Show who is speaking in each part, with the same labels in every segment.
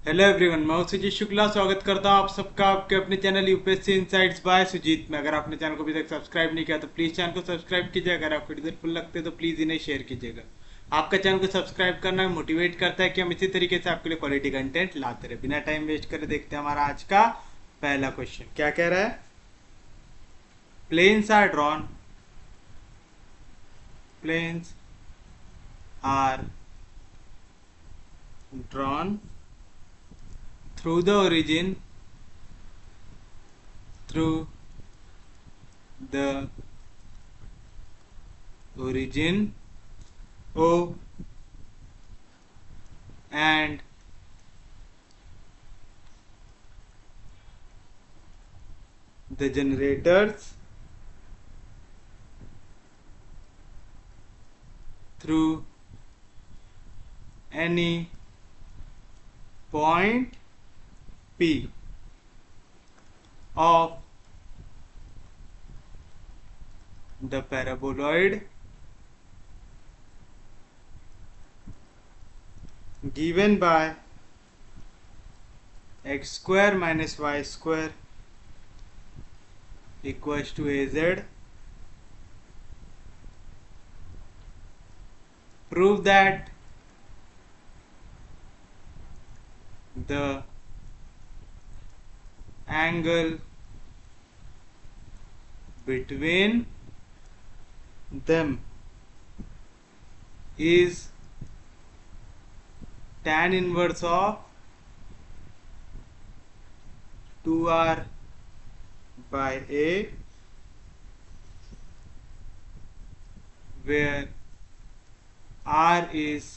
Speaker 1: Hello everyone, मैं हूं सुजीत शुक्ला। स्वागत करता हूं आप सबका आपके अपने channel UPSC insights by Sujeet में। अगर आपने चैनल को अभी तक सब्सक्राइब नहीं किया तो प्लीज़ चैनल को सब्सक्राइब कीजिए। अगर आपको वीडियो फुल लगते हैं तो प्लीज़ इन्हें शेयर कीजिएगा। आपका चैनल को सब्सक्राइब करना मोटिवेट करता है कि हम इसी तरीके से आपके लिए क्वालिटी कंटेंट लाते रहे। बिना टाइम वेस्ट करे देखते हैं हमारा आज का पहला क्वेश्चन क्या कह रहा है। Planes are drawn planes are drawn through the origin through the origin O and the generators through any point P of the paraboloid given by x square minus y square equals to az. Prove that the angle between them is tan inverse of 2r by a, where r is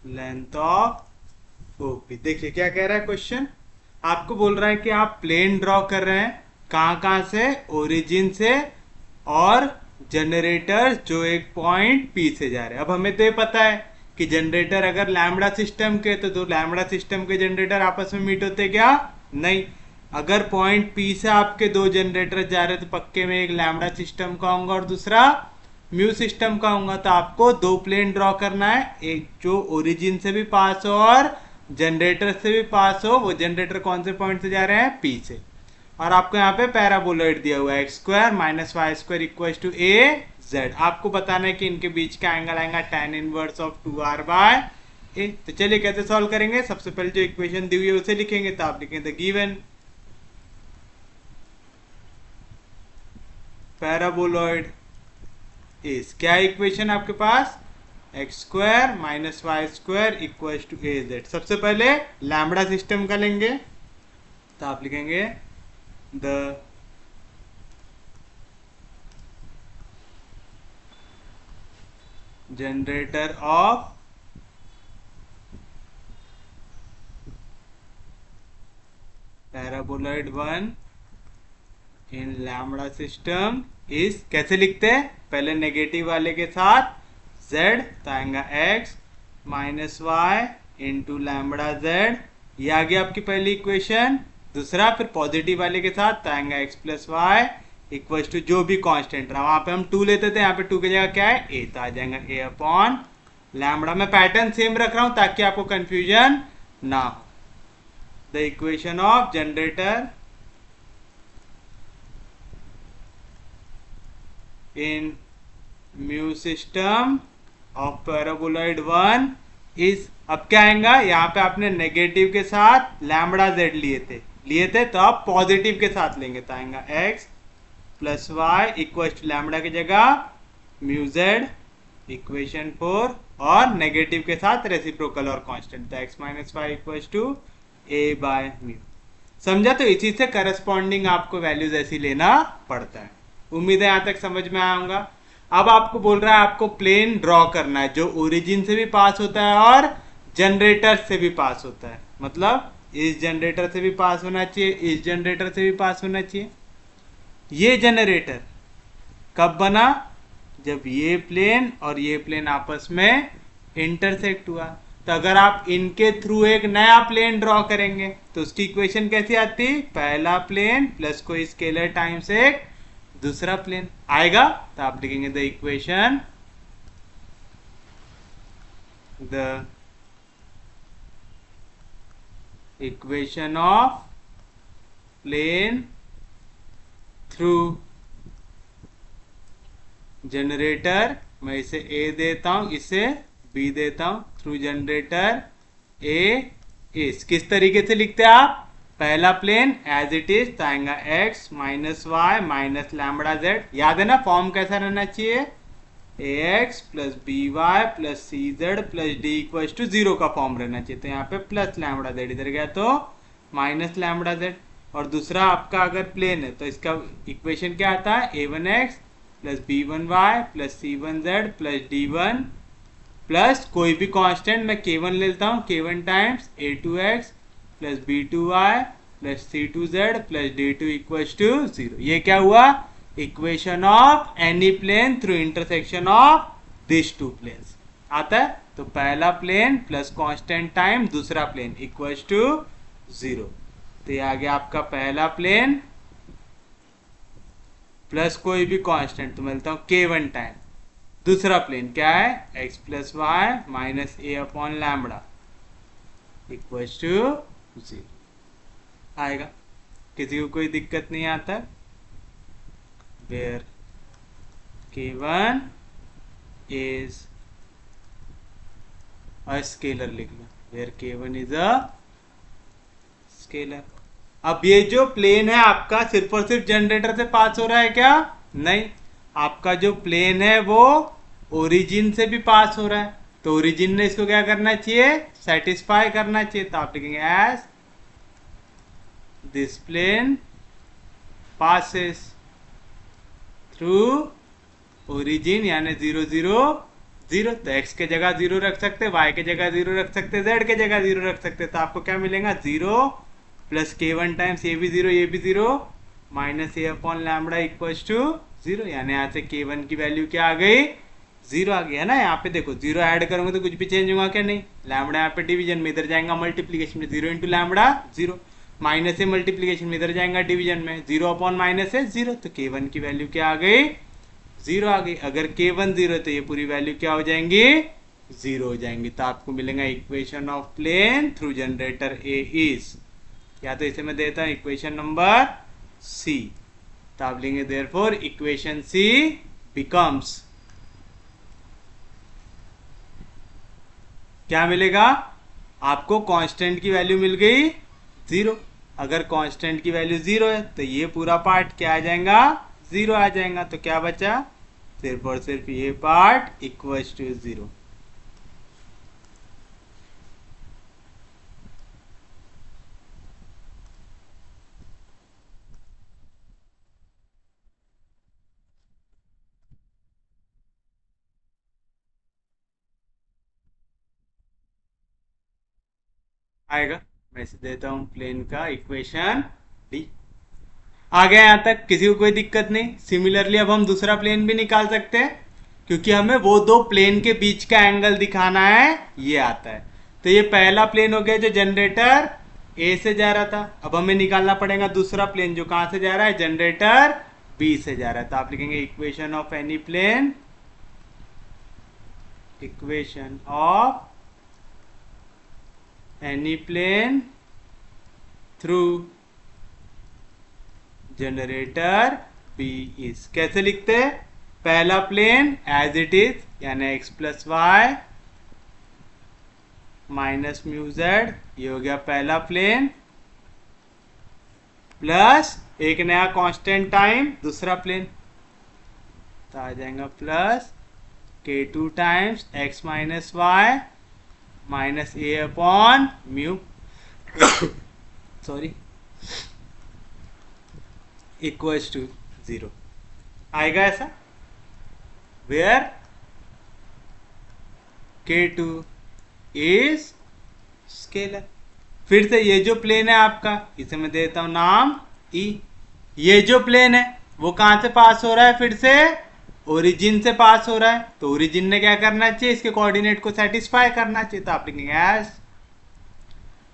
Speaker 1: length of OP. देखिए क्या कह रहा है question. आपको बोल रहा है कि आप प्लेन ड्रॉ कर रहे हैं कहां से, ओरिजिन से और जनरेटर जो एक पॉइंट पी से जा रहे हैं। अब हमें तो ये पता है कि जनरेटर अगर लैम्बडा सिस्टम के तो दो लैम्बडा सिस्टम के जनरेटर आपस में मीट होते क्या, नहीं। अगर पॉइंट पी से आपके दो जनरेटर जा रहे तो पक्के में एक लैम्बडा सिस्टम का होगा और दूसरा म्यू सिस्टम का होगा। तो आपको दो प्लेन ड्रॉ करना है, एक जो ओरिजिन से भी पास हो और जनरेटर से भी पास हो। वो जनरेटर कौन से पॉइंट से जा रहे हैं, पी से। और आपको यहाँ पे पैराबोलॉइड दिया हुआ है x square minus y square equal to a z. आपको बताना है कि इनके बीच का एंगल आएगा tan inverse of 2r by a. तो चलिए कैसे सॉल्व करेंगे। सबसे पहले जो इक्वेशन दी हुई है उसे लिखेंगे। तो आप लिखेंगे गिवन पैराबोलॉइड इज, क्या इक्वेशन आपके पास, x square minus y square equal to a z. सबसे पहले लैम्बडा सिस्टम का लेंगे। तो आप लिखेंगे the generator of paraboloid 1 in lambda system is, कैसे लिखते हैं, पहले नेगेटिव वाले के साथ z तो आएगा x minus y into lambda z. ये आ गया आपकी पहली इक्वेशन। दूसरा फिर पॉजिटिव वाले के साथ तो आएगा x plus y equal to जो भी कांस्टेंट रहा, वहां पे हम 2 लेते थे, यहाँ पे 2 की जगह क्या है, a। तो आ जाएगा a अपॉन लैम्बडा। मैं पैटर्न सेम रख रहा हूं ताकि आपको कंफ्यूजन ना हो। The equation of generator in mu system of paraboloid 1 is, अब क्या आएगा, यहाँ पे आपने नेगेटिव के साथ लैम्बडा जेड लिए थे तो आप पॉजिटिव के साथ लेंगे। तो आएगा x plus y equal to lambda की जगह म्यू जेड इक्वेशन 4 और नेगेटिव के साथ रेसिप्रोकल और कांस्टेंट। तो x minus y equal to a by mu. समझा। तो इसी से करस्पॉन्डिंग आपको वैल्यूज ऐसी लेना पड़ता है। उम्मीद है यहां तक समझ में आऊंगा। अब आपको बोल रहा है आपको प्लेन ड्रॉ करना है जो ओरिजिन से भी पास होता है और जनरेटर से भी पास होता है। मतलब इस जनरेटर से भी पास होना चाहिए, इस जनरेटर से भी पास होना चाहिए। ये जनरेटर कब बना, जब ये प्लेन और ये प्लेन आपस में इंटरसेक्ट हुआ। तो अगर आप इनके थ्रू एक नया प्लेन ड्रॉ करेंगे तो उसकी इक्वेशन कैसी आती, पहला प्लेन प्लस कोई स्केलर टाइम्स एक दूसरा प्लेन आएगा। तो आप लिखेंगे the equation the equation of plane through generator, मैं इसे ए देता हूं, इसे बी देता हूं, थ्रू जनरेटर ए इस किस तरीके से लिखते हैं आप? पहला प्लेन एज इट इज तो आएगा x minus Y minus lambda z. याद है ना फॉर्म कैसा रहना चाहिए? A x plus B Y plus C Z plus D equal to 0 का फॉर्म रहना चाहिए। तो यहाँ पे प्लस लैम्बडा जेड, इधर गया तो माइनस लैम्बडा जेड। और दूसरा आपका अगर प्लेन है तो इसका इक्वेशन क्या आता है? A one x plus b one y plus c one z plus d one plus कोई भी कांस्टेंट मैं k1 लेता हूँ, k1 times a two x plus b two y plus c two z plus d two equal to 0। ये क्या हुआ? Equation of any plane through intersection of this two planes आता है। तो पहला प्लेन प्लस कांस्टेंट टाइम दूसरा plane equal to 0। तो ये आ गया आपका पहला प्लेन प्लस कोई भी कांस्टेंट, तो मिलता हूँ k1 टाइम दूसरा प्लेन क्या है? x plus Y minus A upon lambda equal to 0 आएगा। किसी को कोई दिक्कत नहीं आता? Where k1 is a scalar लिख लो, where k1 is a scalar. अब ये जो प्लेन है आपका सिर्फ और सिर्फ जनरेटर से पास हो रहा है क्या? नहीं, आपका जो प्लेन है वो ओरिजिन से भी पास हो रहा है। तो ओरिजिन ने इसको क्या करना चाहिए? सेटिस्फाई करना चाहिए। तो आप लिखेंगे as this plane passes through origin यानी 0 0 0। तो x के जगह 0 रख सकते, y के जगह 0 रख सकते, z के जगह 0 रख सकते। तो आपको क्या मिलेगा? 0 प्लस k1 टाइम्स ये भी 0 ये भी 0 minus A upon lambda equal to 0। यानी यहाँ से k1 की वैल्यू क्या आ गई? 0 आ गया ना। यहाँ पे देखो 0 ऐड करूंगा तो कुछ भी चेंज होगा क्या? नहीं। लैम्बडा यहाँ पे डिवीजन में, इधर जाएगा मल्टीप्लीकेशन में, 0 इंटू लैम्बडा 0 माइनस है मल्टीप्लीकेशन में, इधर जाएगा डिवीजन में, 0 अपॉन माइनस है 0। तो k1 की वैल्यू क्या आ गई? 0 आ गई। अगर k1 0 तो ये पूरी वैल्यू क्या हो जाएंगी? 0 हो जाएंगी। तो आपको मिलेगा equation of plane through generator A is, या तो इसे मैं देता हूं इक्वेशन नंबर सी। तो आप लेंगे देयरफॉर इक्वेशन सी बिकम्स, क्या मिलेगा आपको? कांस्टेंट की वैल्यू मिल गई 0। अगर कांस्टेंट की वैल्यू 0 है तो ये पूरा पार्ट क्या आ जाएगा? 0 आ जाएगा। तो क्या बचा? सिर्फ और सिर्फ ये पार्ट इक्वल टू 0। आएगा। मैं इसे देता हूं प्लेन का इक्वेशन डी। आ गया यहां तक, किसी को कोई दिक्कत नहीं। सिमिलरली अब हम दूसरा प्लेन भी निकाल सकते हैं, क्योंकि हमें वो दो प्लेन के बीच का एंगल दिखाना है, ये आता है। तो ये पहला प्लेन हो गया जो जनरेटर ए से जा रहा था। अब हमें निकालना पड़ेगा दूसरा प्लेन जो कहां से जा रहा है? जनरेटर बी से जा रहा है। तो आप लिखेंगे equation of any plane, equation of any plane through generator B is, कैसे लिखते हैं? पहला प्लेन एज इट इज यानी x plus Y minus mu Z, ये हो गया पहला प्लेन, प्लस एक नया कांस्टेंट टाइम दूसरा प्लेन, तो आ जाएगा plus k2 times x minus Y minus A upon mu sorry equals to 0 आएगा ऐसा, वेयर k2 इज स्केलर। फिर से ये जो प्लेन है आपका, इसे मैं देता हूं नाम E। ये जो प्लेन है वो कहां से पास हो रहा है? फिर से ओरिजिन से पास हो रहा है। तो ओरिजिन ने क्या करना चाहिए? इसके कोऑर्डिनेट को सेटिस्फाई करना चाहिए। तो आप लिखेंगे एज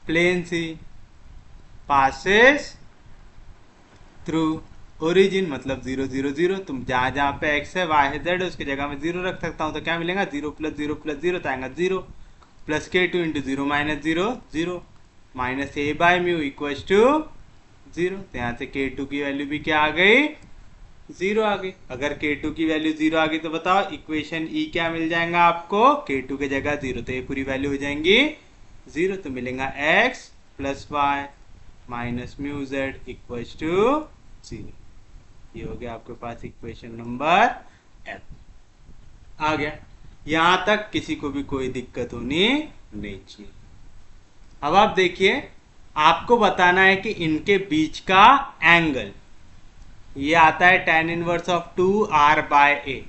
Speaker 1: प्लेन सी पासेस थ्रू ओरिजिन, मतलब 0 0 0। तुम जहां जहां पे x है y है z है उसकी जगह में 0 रख सकता हूं। तो क्या मिलेगा? 0 प्लस 0 प्लस 0 तो आएगा 0 plus k2 into 0 minus 0 0 minus A by mu equals to 0। तो यहाँ से K2 की वैल्यू भी क्या आ गई, 0 आ गई। अगर K2 की वैल्यू 0 आ गई तो बताओ इक्वेशन ई क्या मिल जाएगा आपको, K2 की जगह 0, तो ये पूरी वैल्यू हो जाएंगी 0। तो मिलेगा x plus Y minus mu Z equals to 0। ये हो गया आपके पास इक्वेशन नंबर एफ आ गया। यहां तक किसी को भी कोई दिक्कत होनी नहीं चाहिए। अब आप देखिए, आपको बताना है कि इनके बीच का एंगल ये आता है tan inverse of 2r by a,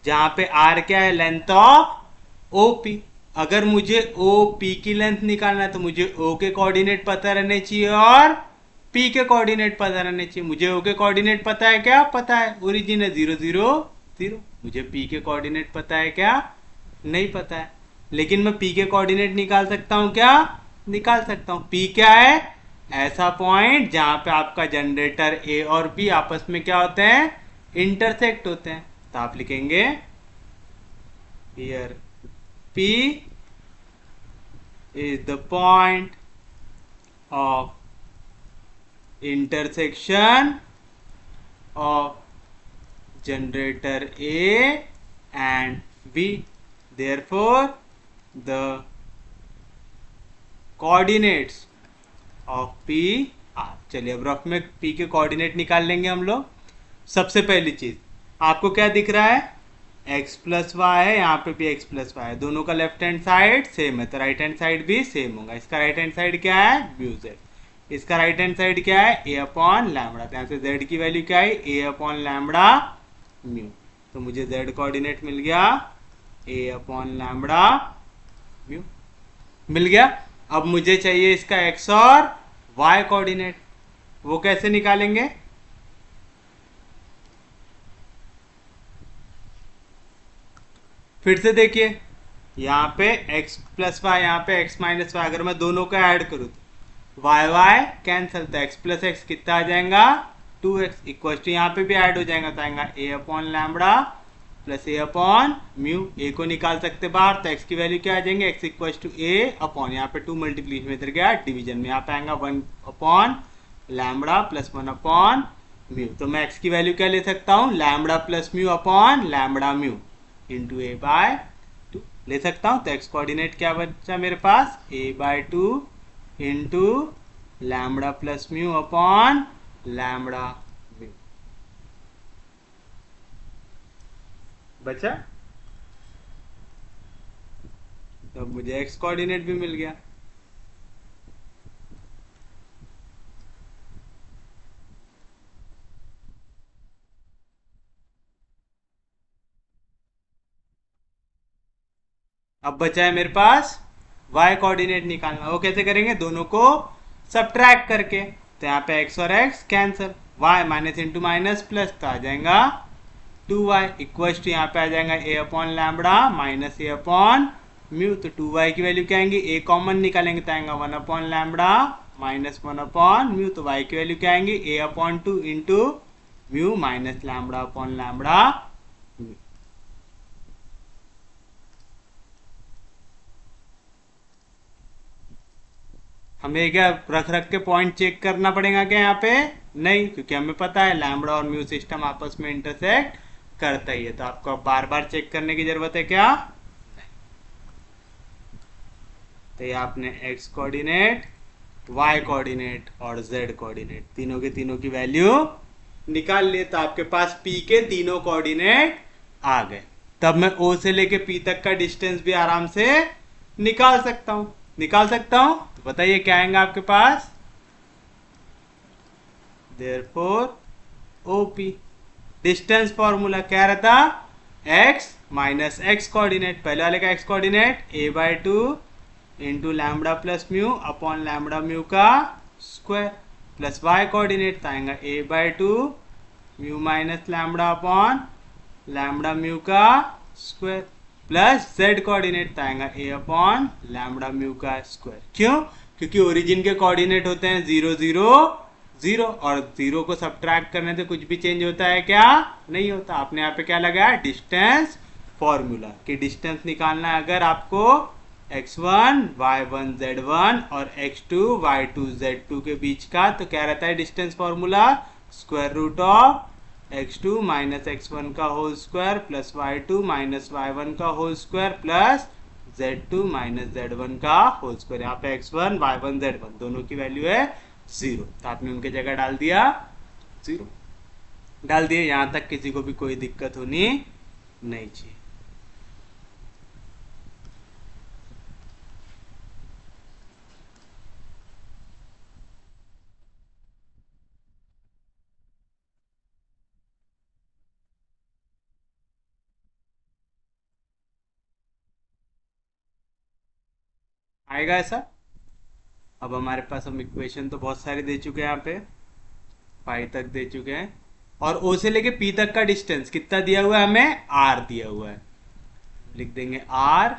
Speaker 1: जहां पे r क्या है, लेंथ ऑफ OP। अगर मुझे OP की लेंथ निकालना है तो मुझे O के कोऑर्डिनेट पता रहने चाहिए और P के कोऑर्डिनेट पता रहने चाहिए। मुझे O के कोऑर्डिनेट पता है क्या, पता है, ओरिजिन है 0 0 0। मुझे P के कोऑर्डिनेट पता है क्या, नहीं पता है। लेकिन मैं P के कोऑर्डिनेट निकाल सकता हूं क्या, निकाल सकता हूं। P क्या है, ऐसा पॉइंट जहां पे आपका जनरेटर A और B आपस में क्या होते हैं, इंटरसेक्ट होते हैं। तो आप लिखेंगे here P is the point of intersection of generator A and B, therefore the coordinates of P R। चलिए अब रफ में P के कोऑर्डिनेट निकाल लेंगे हम लोग। सबसे पहली चीज आपको क्या दिख रहा है, x प्लस वाई है, यहाँ पे भी x प्लस वाई है, दोनों का लेफ्ट हैंड साइड सेम है तो राइट हैंड साइड भी सेम होगा। इसका राइट हैंड साइड क्या है, म्यू जेड, इसका राइट हैंड साइड क्या है, a अपॉन लैम्बडा। तो यहाँ से z की वैल्यू क्या है, a अपॉन लैम्बडा म्यू। तो मुझे z कोऑर्डिनेट मिल गया a अपॉन लैम्बडा म्यू मिल गया। अब मुझे चाहिए इसका x और y कोऑर्डिनेट, वो कैसे निकालेंगे, फिर से देखिए, यहाँ पे x प्लस वाई, यहाँ पे x माइनस वाई, अगर मैं दोनों का ऐड करूँ तो वाई वाई कैंसिल, तो x प्लस एक्स कितना आ जाएगा, 2x इक्वल टू, यहाँ पे भी ऐड हो जाएगा तो आएगा a upon lambda plus a upon mu. a को निकाल सकते बाहर तो x की वैल्यू क्या आ जाएंगे, x equal to a upon, यहाँ पे 2 मल्टीप्लीकेशन में इधर गया डिवीजन में, यहाँ पे आएगा 1 upon lambda plus 1 upon mu. तो मैं x की वैल्यू क्या ले सकता हूँ, lambda plus mu upon lambda mu into a by 2 ले सकता हूँ। तो x कोऑर्डिनेट क्या बचा मेरे पास, a by 2 into lambda plus mu upon lambda mu बचा। तो मुझे x कोऑर्डिनेट भी मिल गया। अब बचा है मेरे पास y कोऑर्डिनेट निकालना, वो कैसे करेंगे, दोनों को सब्ट्रैक्ट करके। तो यहाँ पे x और x cancel, y minus into minus plus, तो आ जाएगा 2y इक्वल्स टू, यहाँ पे आ जाएगा a upon lambda minus a upon mu. तो 2y की वैल्यू क्या आएंगी, a कॉमन निकालेंगे तो आएगा 1 upon lambda minus 1 upon mu. तो y की वैल्यू क्या आएंगी, a upon 2 into mu minus lambda upon lambda mu. हमें क्या रख रख के पॉइंट चेक करना पड़ेगा क्या यहाँ पे, नहीं, क्योंकि हमें पता है लैम्बडा और म्यू सिस्टम आपस में इंटरसेक्ट करता ही है, तो आपको बार बार चेक करने की जरूरत है क्या, तो ये आपने x कोऑर्डिनेट, y कोऑर्डिनेट और z कोऑर्डिनेट तीनों के तीनों की वैल्यू निकाल लिए, तो आपके पास p के तीनों कोऑर्डिनेट आ गए। तब मैं o से लेके p तक का डिस्टेंस भी आराम से निकाल सकता हूं, तो बताइए क्या आएगा आपके पास, therefore OP डिस्टेंस फॉर्मूला क्या रहता, x माइनस x कोऑर्डिनेट, पहले वाले का x coordinate a by 2 into lambda plus mu upon lambda mu का स्क्वायर, प्लस y कोऑर्डिनेट आएगा a by 2 mu minus lambda upon lambda mu का square, plus z coordinate आएगा a upon lambda mu का square. क्यों, क्योंकि origin के coordinate होते हैं 0 0 0 और 0 को सब्ट्रैक्ट करने से कुछ भी चेंज होता है क्या, नहीं होता। आपने यहाँ पे क्या लगाया, डिस्टेंस फॉर्मूला, कि डिस्टेंस निकालना है अगर आपको x1 y1 z1 और x2 y2 z2 के बीच का, तो क्या रहता है distance formula, square root of x2 minus x1 का whole square plus y2 minus y1 का whole square plus z2 minus z1 का होल स्क्वायर। यहाँ पे x1 y1 z1 दोनों की वैल्यू है 0, तो आपने उनके जगह डाल दिया 0, डाल दिए। यहाँ तक किसी को भी कोई दिक्कत होनी नहीं चाहिए। आएगा ऐसा। अब हमारे पास हम इक्वेशन तो बहुत सारे दे चुके हैं, यहाँ पे पाई तक दे चुके हैं, और ओ से लेके पी तक का डिस्टेंस कितना दिया हुआ है हमें, आर दिया हुआ है। लिख देंगे आर,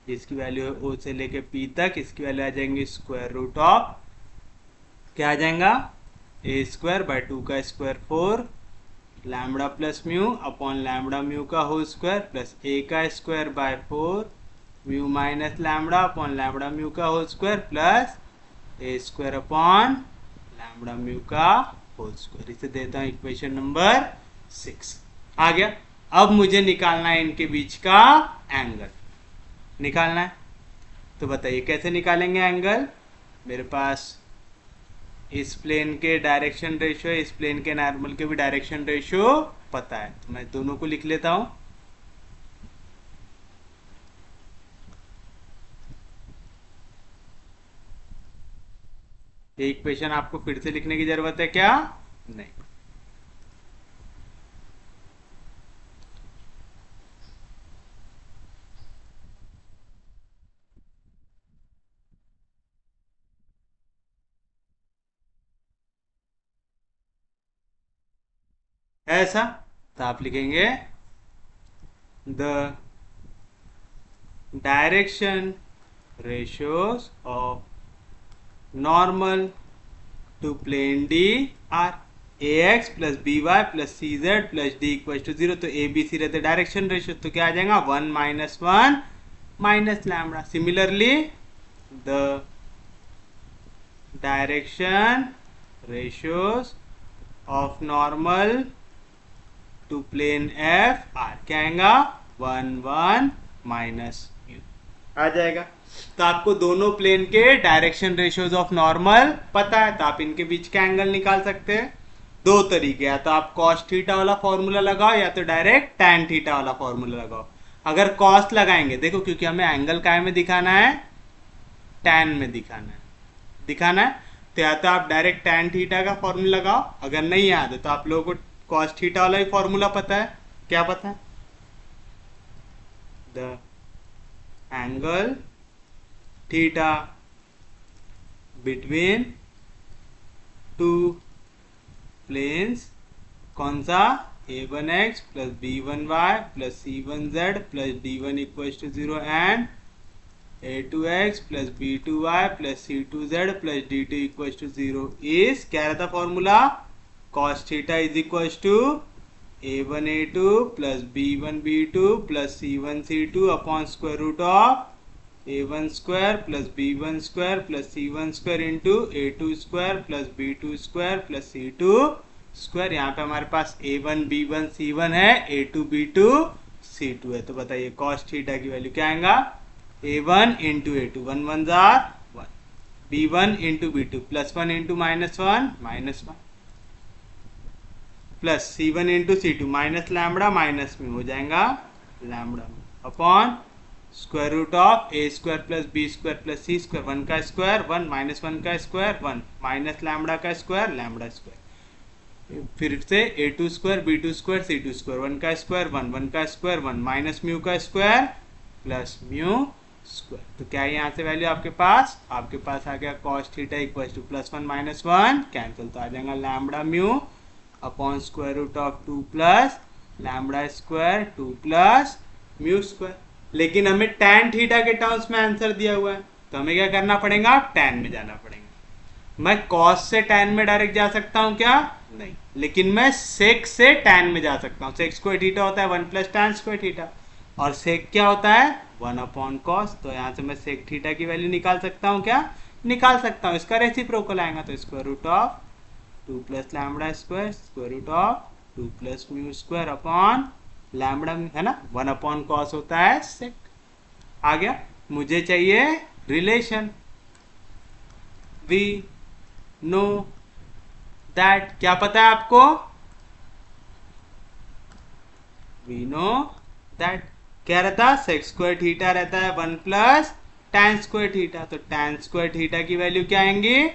Speaker 1: जिसकी वैल्यू है ओ से लेके पी तक, इसकी वैल्यू आ जाएंगी स्क्वायर रूट ऑफ, क्या आ जाएगा, ए स्क्वायर बाय 2 का square 4 lambda plus mu upon lambda mu का होल स्क्वायर प्लस ए का square by 4 mu minus lambda upon lambda mu का whole square plus a square upon lambda mu का whole square. इसे देता हूं इक्वेशन नंबर 6। आ गया। अब मुझे निकालना है इनके बीच का एंगल, निकालना है। तो बताइए कैसे निकालेंगे एंगल। मेरे पास इस प्लेन के डायरेक्शन रेशियो, इस प्लेन के नॉर्मल के भी डायरेक्शन रेशियो पता है, तो मैं दोनों को लिख लेता हूं। ये इक्वेशन आपको फिर से लिखने की जरूरत है क्या, नहीं। ऐसा, तो आप लिखेंगे the direction ratios of normal to plane D are ax plus by plus cz plus d equals to 0। तो ए बी सी रहते डायरेक्शन रेशियो, तो क्या आ जाएगा 1 minus 1 minus lambda. Similarly the direction ratios of normal to plane F R, क्या आएगा 1 1 minus mu आ जाएगा। तो आपको दोनों प्लेन के डायरेक्शन रेशियोज ऑफ नॉर्मल पता है, तो आप इनके बीच का एंगल निकाल सकते हैं। दो तरीके, या तो आप कॉस थीटा वाला फॉर्मूला लगाओ या तो डायरेक्ट टैन थीटा वाला फॉर्मूला लगाओ। अगर कॉस लगाएंगे, देखो क्योंकि हमें एंगल काय में दिखाना है, टैन में दिखाना है, तो या तो आप डायरेक्ट टैन थीटा का फॉर्मूला लगाओ, अगर नहीं याद है तो आप लोगों को कॉस थीटा वाला ही फॉर्मूला पता है। क्या पता है, the angle theta between two planes, कौन सा, a1x plus b1y plus c1z plus d1 equals to 0 and a2x plus b2y plus c2z plus d2 equals to 0 is, क्या रहता formula, cos theta is equals to a1 a2 plus b1 b2 plus c1 c2 upon square root of a1 square plus b1 square plus c1 square into a2 square plus b2 square plus c2 square. यहाँ पे हमारे पास a1 b1 c1 है, a2 b2 c2 है। तो बताइए cos theta की value क्या आएगा, a1 इंटू a2 1 1 जार 1, b1 into b2 plus 1 into minus 1 minus 1 plus c1 into c2 minus lambda minus में हो जाएगा lambda upon square root of A square plus B square plus C square, 1 का square 1 minus 1 का square 1 minus lambda का square lambda square, फिर से a2 square b2 square c2 square, 1 का square 1 1 का स्क्वायर 1 माइनस म्यू का square plus mu square. तो क्या है यहाँ से वैल्यू आपके पास आ गया cos थीटा equal to plus 1 minus 1 cancel, तो आ जाएगा lambda mu upon square root of 2 plus lambda square 2 plus mu square. लेकिन हमें tan थीटा के टर्म्स में आंसर दिया हुआ है, तो हमें क्या करना पड़ेगा, tan में जाना पड़ेगा। मैं cos से tan में डायरेक्ट जा सकता हूं क्या, नहीं, लेकिन मैं sec से tan में जा सकता हूं। sec स्क्वायर थीटा होता है 1 प्लस tan स्क्वायर थीटा, और sec क्या होता है 1/cos। तो यहाँ से मैं सेक थीटा की वैल्यू निकाल सकता हूँ क्या? निकाल सकता हूँ। इसका रेसिप्रोकल आएगा तो square root of 2 plus lambda square square root of 2 plus mu square upon lambda, है ना, 1/cos होता है सेक। आ गया। मुझे चाहिए रिलेशन। वी नो दैट, क्या पता है आपको? वी नो दैट क्या रहता? सेक स्क्वायर थीटा रहता है 1 प्लस tan स्क्वायर थीटा। तो tan स्क्वायर थीटा की वैल्यू क्या आएंगी?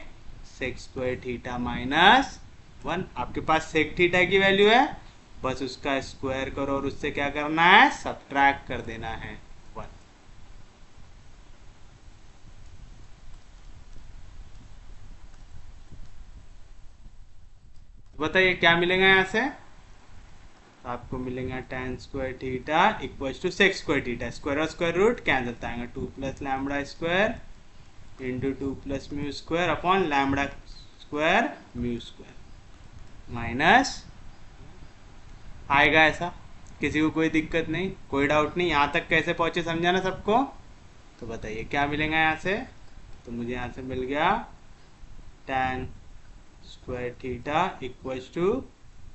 Speaker 1: Sec square theta minus 1। आपके पास सेक थीटा की वैल्यू है, बस उसका स्क्वायर करो और उससे क्या करना है? सब्ट्रैक्ट कर देना है 1। बताइए क्या मिलेगा यहाँ से? आपको मिलेगा tan square theta equal to sec square theta, square और स्क्वायर रूट कैंसिल आएगा, 2 plus lambda square into 2 plus mu square upon lambda square mu square minus आएगा। ऐसा किसी को कोई दिक्कत नहीं, कोई डाउट नहीं? यहाँ तक कैसे पहुंचे समझाना सबको? तो बताइए क्या मिलेगा यहाँ से? तो मुझे यहाँ से मिल गया tan square theta equal to,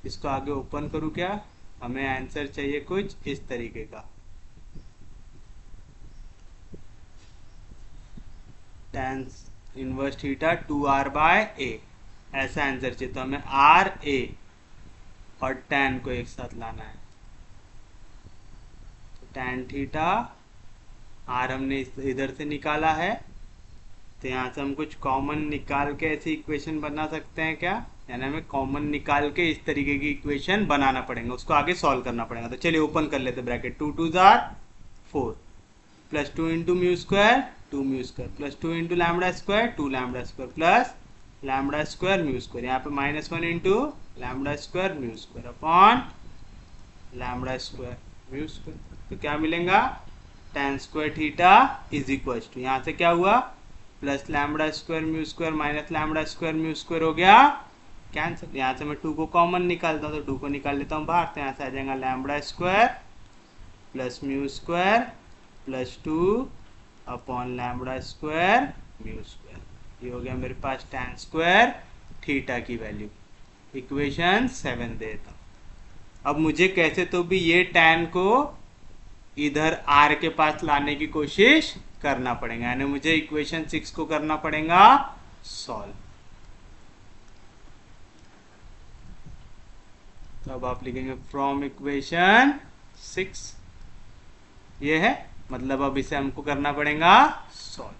Speaker 1: इसको आगे ओपन करूँ क्या? हमें आंसर चाहिए कुछ इस तरीके का, tan इनवर्स थीटा 2r/a, ऐसा आंसर चाहिए। तो हमें r a और tan को एक साथ लाना है। तो tan थीटा r हमने इधर से निकाला है, तो यहाँ से हम कुछ कॉमन निकाल के ऐसी इक्वेशन बना सकते हैं क्या? यानी हमें कॉमन निकाल के इस तरीके की इक्वेशन बनाना पड़ेगा, उसको आगे सॉल्व करना पड़ेगा। तो चलिए ओपन कर लेते bracket, 2 2 4 plus 2 into mu square 2 mu square plus 2 into lambda square 2 lambda square plus lambda square mu square, यहाँ पे -1 into lambda square mu square upon lambda square mu square. तो क्या मिलेगा? tan square theta is equal to, यहाँ से क्या हुआ? Plus lambda square mu square minus lambda square mu square हो गया कैंसिल। यहाँ से मैं 2 को कॉमन निकालता हूँ, तो 2 को निकाल लेता हूँ बाहर, तो यहाँ से आ जाएगा lambda square plus mu square plus 2 upon lambda square mu square. ये हो गया मेरे पास tan स्क्वायर थीटा की वैल्यू। इक्वेशन 7 देता हूँ। अब मुझे कैसे तो भी ये tan को इधर r के पास लाने की कोशिश करना पड़ेगा, यानी मुझे इक्वेशन 6 को करना पड़ेगा सॉल्व। तो अब आप लिखेंगे फ्रॉम इक्वेशन 6, ये है मतलब अब इसे हमको करना पड़ेगा सॉल्व।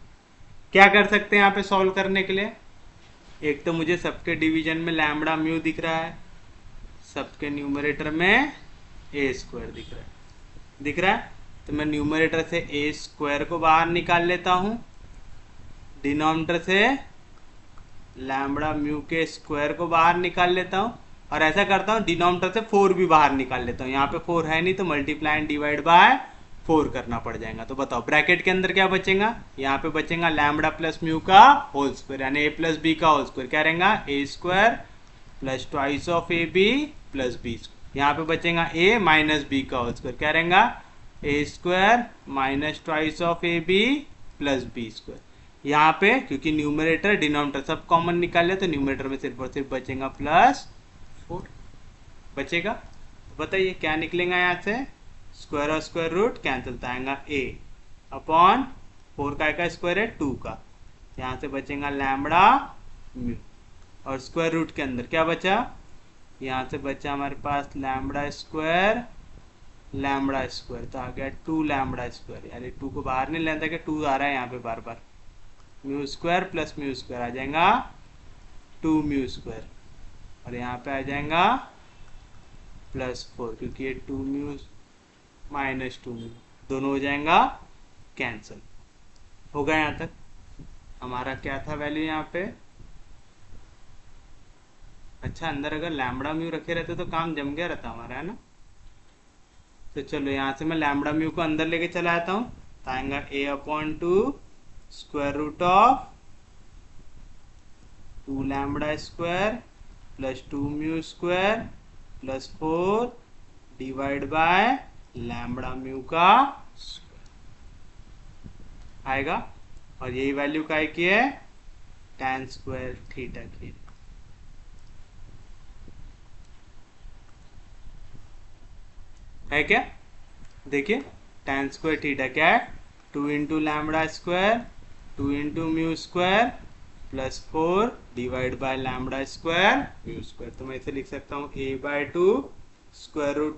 Speaker 1: क्या कर सकते हैं यहाँ पे सॉल्व करने के लिए? एक तो मुझे सबके डिवीजन में लैम्बडा म्यू दिख रहा है, सबके न्यूमरेटर में a स्क्वायर दिख रहा है, तो मैं न्यूमरेटर से a स्क्वायर को बाहर निकाल लेता हूँ, डिनोमिनेटर से लैम्बडा म्यू के स्क्वायर को बाहर निकाल लेता हूँ, और ऐसा करता हूँ डिनोमिनेटर से 4 भी बाहर निकाल लेता हूँ। यहाँ पे 4 है नहीं, तो मल्टीप्लाई एंड डिवाइड बाय 4 करना पड़ जाएगा। तो बताओ ब्रैकेट के अंदर क्या बचेगा? यहाँ पे बचेगा लैम्बडा प्लस म्यू का होल स्क्वायर, यानी a प्लस बी का होल स्क्वायर। क्या रहेगा? a square plus twice of A B plus B square. यहाँ पे बचेगा a माइनस बी का होल स्क्वायर। क्या रहेगा? a square minus twice of A B plus B square. यहाँ पे क्योंकि न्यूमरेटर डिनोमिनेटर सब कॉमन निकाल ले, तो न्यूमरेटर में सिर्फ और सिर्फ बचेगा +4 बचेगा। बताइए क्या निकलेगा यहाँ से? स्क्वायर और स्क्वायर रूट कैंसिल आएगा a अपॉन 4 का स्क्वायर है 2 का, यहाँ से बचेगा लैम्बडा म्यू, और स्क्वायर रूट के अंदर क्या बचा? यहाँ से बचा हमारे पास लैम्बडा स्क्वायर, तो आ गया 2 लैम्बडा स्क्वायर, यानी 2 को बाहर नहीं लेता कि 2 आ रहा है यहाँ पे बार बार, mu square plus mu square आ जाएगा 2 म्यू स्क्वायर, और यहाँ पे आ जाएगा +4, क्योंकि ये 2 म्यू माइनस 2 म्यू दोनों हो जाएगा कैंसिल। होगा यहाँ तक? हमारा क्या था वैल्यू यहाँ पे? अच्छा, अंदर अगर लैम्बडा म्यू रखे रहते तो काम जम गया रहता हमारा, है ना? तो चलो यहाँ से मैं लैम्बडा म्यू को अंदर लेके चला आता हूँ, तो आएगा a/2 square root of 2 lambda square plus 2 mu square plus 4 divide by lambda mu का स्क्वायर। आएगा। और यही वैल्यू काय की है, tan स्क्वायर थीटा की है क्या। देखिए tan स्क्वायर थीटा क्या है, 2 × λ², 2 × μ² +4 डिवाइड बाय λ² μ²। तो मैं इसे लिख सकता हूँ a/2 √*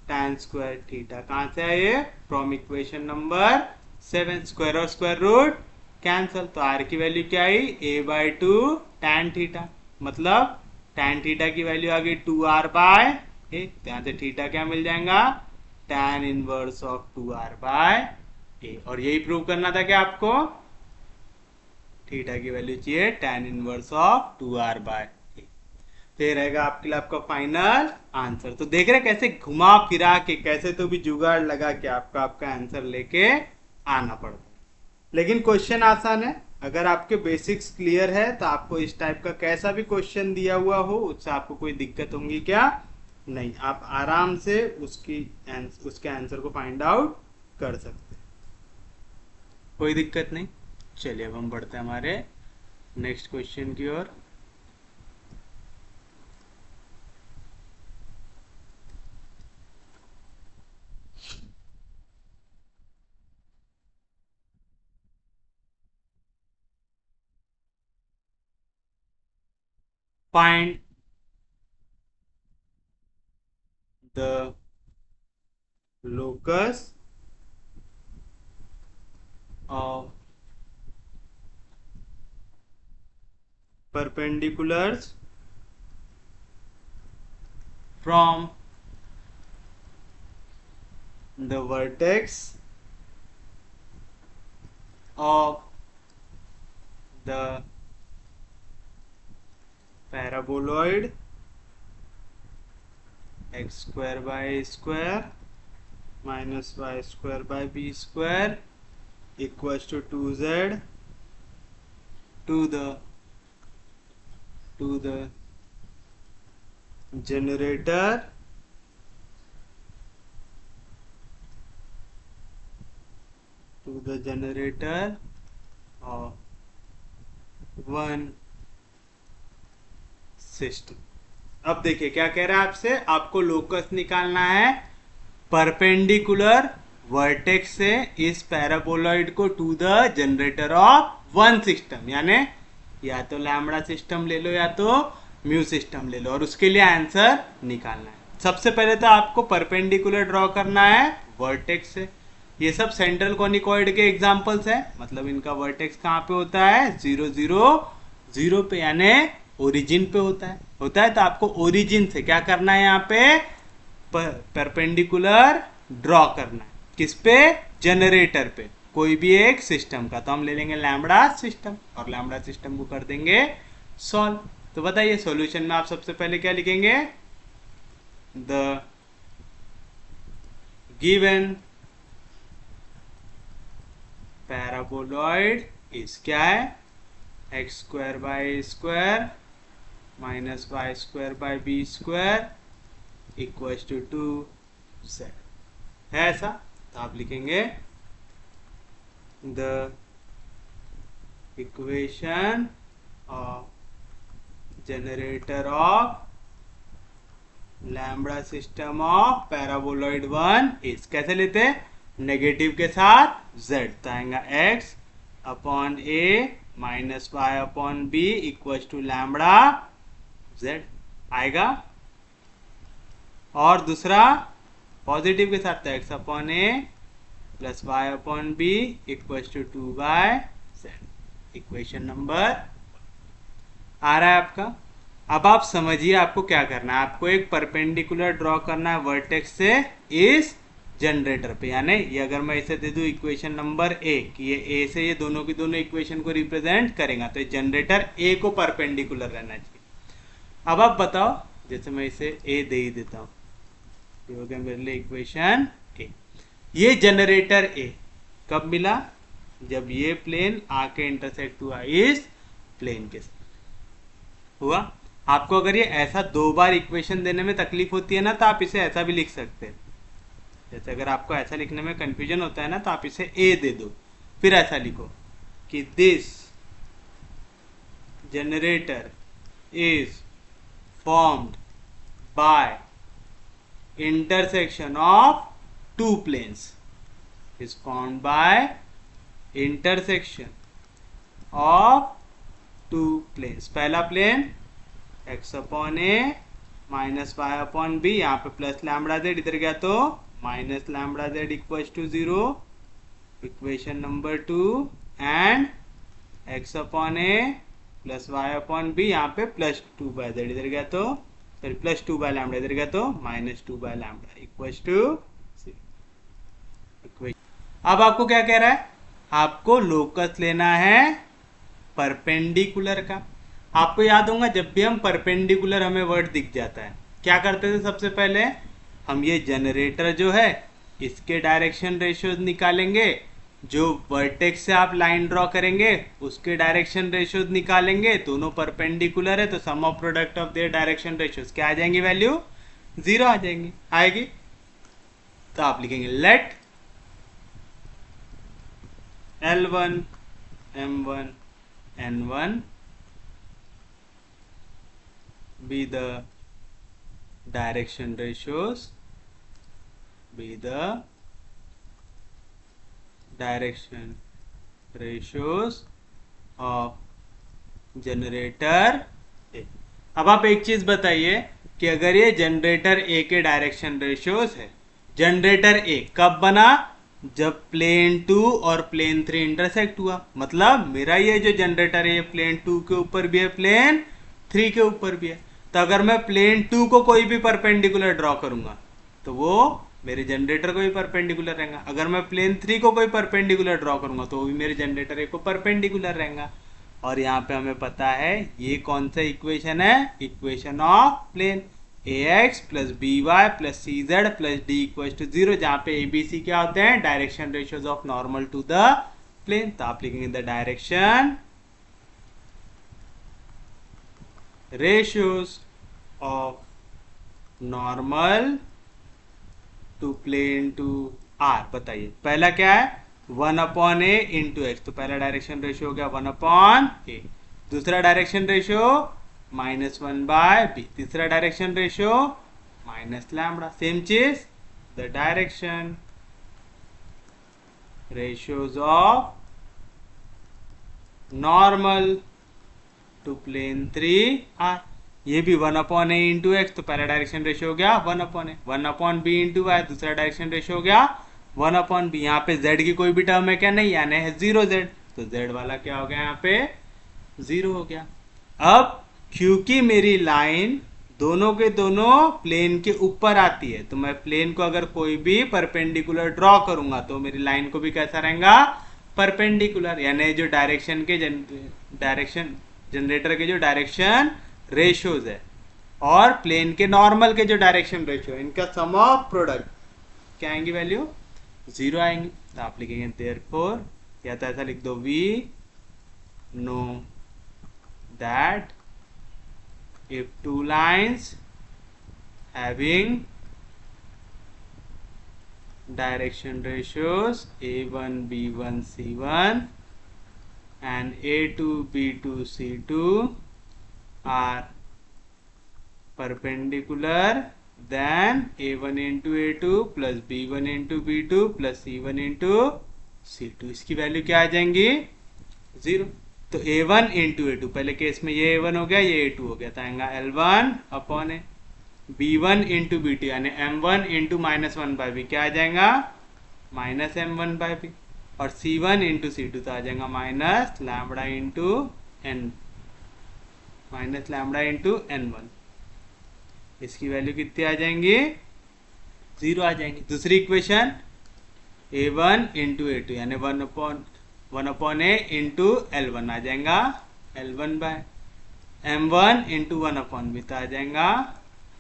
Speaker 1: tan स्क्वायर थीटा। कहाँ से है ये, फ्रॉम इक्वेशन नंबर 7। स्क्वायर और स्क्वायर रूट कैंसल, तो r की वैल्यू क्या आई, a/2 tan थीटा, मतलब tan थीटा की वैल्यू आ गई 2r/a। यहाँ से थीटा क्या मिल जाएगा, tan इनवर्स ऑफ 2r/a। और यही प्रूव करना था क्या आपको, थीटा की वैल्यू चाहिए tan इनवर्स ऑफ 2r/a। तो ये रहेगा आपके लिए आपका फाइनल आंसर। तो देख रहे कैसे घुमा फिरा के, कैसे तो भी जुगाड़ लगा के आपका आंसर लेके आना पड़ता है। लेकिन क्वेश्चन आसान है, अगर आपके बेसिक्स क्लियर है तो आपको इस टाइप का कैसा भी क्वेश्चन दिया हुआ हो उससे आपको कोई दिक्कत होगी क्या, नहीं। आप आराम से उसके आंसर को फाइंड आउट कर सकते हैं, कोई दिक्कत नहीं। चलिए अब हम बढ़ते हैं हमारे नेक्स्ट क्वेश्चन की ओर। Find the locus of perpendiculars from the vertex of the paraboloid x² minus y² equals to 2z to the generator of one system. अब देखिए क्या कह रहा है आपसे, आपको लोकस निकालना है परपेंडिकुलर वर्टेक्स से इस पैराबोलॉइड को to the generator of one system, यानी या तो लैम्बडा सिस्टम ले लो या तो म्यू सिस्टम ले लो, और उसके लिए आंसर निकालना है। सबसे पहले तो आपको परपेंडिकुलर ड्रॉ करना है वर्टेक्स से। ये सब सेंट्रल कॉनिकॉइड के एग्जांपल्स है, मतलब इनका वर्टेक्स कहाँ पे होता है, 0 0 0 पे, यानी ओरिजिन पे होता है। तो आपको ओरिजिन से क्या करना है, यहाँ पे परपेंडिकुलर ड्रॉ करना है। किस पे, जनरेटर पे, कोई भी एक सिस्टम का। तो हम ले लेंगे लैम्बडा सिस्टम और लैम्बडा सिस्टम को कर देंगे सॉल्व। तो बताइए सॉल्यूशन में आप सबसे पहले क्या लिखेंगे, द गिवन पैराबोलॉइड इज क्या है, x² minus y² equals to 2z है ऐसा। तो आप लिखेंगे the equation of generator of lambda system of paraboloid 1 is, कैसे लेते हैं, नेगेटिव के साथ z, तो आएगा x/a minus y/b equals to lambda z आएगा। और दूसरा पॉजिटिव के साथ x/a plus y/b equals to 2/z। Equation number आ रहा है आपका। अब आप समझिए आपको क्या करना है, आपको एक परपेंडिकुलर ड्रॉ करना है वर्टेक्स से इस जनरेटर पे, यानी ये अगर मैं इसे दे दूं इक्वेशन नंबर ए, कि ये ए से ये दोनों की दोनों इक्वेशन को रिप्रेजेंट करेगा, तो जनरेटर ए को परपेंडिकुलर रहना चाहिए। अब आप बताओ, जैसे मैं इसे ए दे ही देता हूँ, ये हो गया मेरे लिए इक्वेशन ए। ये जनरेटर ए कब मिला, जब ये प्लेन आके इंटरसेक्ट हुआ इस प्लेन के साथ हुआ। आपको अगर ये ऐसा दो बार इक्वेशन देने में तकलीफ होती है ना, तो आप इसे ऐसा भी लिख सकते हैं। जैसे अगर आपको ऐसा लिखने में कंफ्यूजन होता है ना, तो आप इसे ए दे दो, फिर ऐसा लिखो कि this generator is formed by intersection of two planes, is formed by intersection of two planes. पहला plane x upon A minus Y upon B, यहाँ पे प्लस लैम्बडा जेड, इधर गया तो minus lambda Z equals to 0, equation number 2, and x upon A plus Y upon B, यहाँ पे plus 2 bye Z, इधर गया तो सॉरी प्लस 2 बाय लैम्बडा, इधर गया तो minus 2 by lambda equals to. अब आपको क्या कह रहा है, आपको लोकस लेना है परपेंडिकुलर का। आपको याद होगा जब भी हम परपेंडिकुलर हमें वर्ड दिख जाता है क्या करते थे, सबसे पहले हम ये जनरेटर जो है इसके डायरेक्शन रेशियोज निकालेंगे, जो वर्टेक्स से आप लाइन ड्रॉ करेंगे उसके डायरेक्शन रेशियोज निकालेंगे, दोनों परपेंडिकुलर है तो sum of product of their direction ratios क्या आ जाएंगी, वैल्यू 0 आ जाएंगी, आएगी। तो आप लिखेंगे late L1 M1 N1 be the direction ratios, be the direction ratios of generator a. अब आप एक चीज बताइए कि अगर ये जनरेटर ए के डायरेक्शन रेशियोज है, जनरेटर ए कब बना, जब प्लेन 2 और प्लेन 3 इंटरसेक्ट हुआ, मतलब मेरा ये जो जनरेटर है ये प्लेन 2 के ऊपर भी है, प्लेन 3 के ऊपर भी है। तो अगर मैं प्लेन 2 को कोई भी परपेंडिकुलर ड्रॉ करूंगा तो वो मेरे जनरेटर को भी परपेंडिकुलर रहेगा, अगर मैं प्लेन 3 को कोई परपेंडिकुलर ड्रॉ करूंगा तो वो भी मेरे जनरेटर ए को परपेंडिकुलर रहेगा। और यहाँ पे हमें पता है ये कौन सा इक्वेशन है, equation of plane ax plus B Y plus C Z plus D equal to 0, जहाँ पे abc क्या होते हैं, direction ratios of normal to the plane. तो आप लिखेंगे the direction ratios of normal to plane to R. बताइए पहला क्या है, 1 अपॉन ए इंटू एक्स, तो पहला डायरेक्शन रेशियो हो गया 1 अपॉन ए, दूसरा डायरेक्शन रेशियो -1 बाय बी, तीसरा direction ratio minus lambda, same चीज the direction ratios of normal to plane 3 r. ये भी 1 अपॉन ए इंटू एक्स, तो पहला डायरेक्शन रेशियो हो गया 1 अपॉन ए, 1 अपॉन बी इंटू वाई, दूसरा डायरेक्शन रेशियो हो गया 1 अपॉन बी। यहाँ पे z की कोई भी टर्म है क्या, नहीं, यानी है 0z, तो z वाला क्या हो गया, यहाँ पे 0 हो गया। अब क्योंकि मेरी लाइन दोनों के दोनों प्लेन के ऊपर आती है, तो मैं प्लेन को अगर कोई भी परपेंडिकुलर ड्रॉ करूंगा तो मेरी लाइन को भी कैसा रहेगा, परपेंडिकुलर, यानी जो डायरेक्शन के जनरेटर के जो डायरेक्शन रेशियोज है और प्लेन के नॉर्मल के जो डायरेक्शन रेशियो है, इनका सम ऑफ प्रोडक्ट क्या आएंगी, वैल्यू 0 आएंगी। तो आप लिखेंगे देयरफॉर, या तो ऐसा लिख दो, we know that if two lines having direction ratios a1 b1 c1 and a2 b2 c2 are perpendicular, then a1 into a2 plus b1 into b2 plus c1 into c2, इसकी value क्या आ जाएंगी, 0। तो a1 into a2, पहले case में ये a1 हो गया, ये a2 हो गया, तो आएगा L1 अपॉन ए, b1 इंटू b2 यानी m1 इंटू -1 बाई बी, क्या आ जाएगा, माइनस m1 बाई बी, और c1 इंटू c2 तो आ जाएगा minus lambda into n, minus lambda into n1, इसकी वैल्यू कितनी आ जाएंगी, 0 आ जाएंगी। दूसरी इक्वेशन a1 इंटू a2 यानी 1 अपॉन ए इंटू L1 आ जाएगा L1 bye M1 into 1 upon B, तो आ जाएगा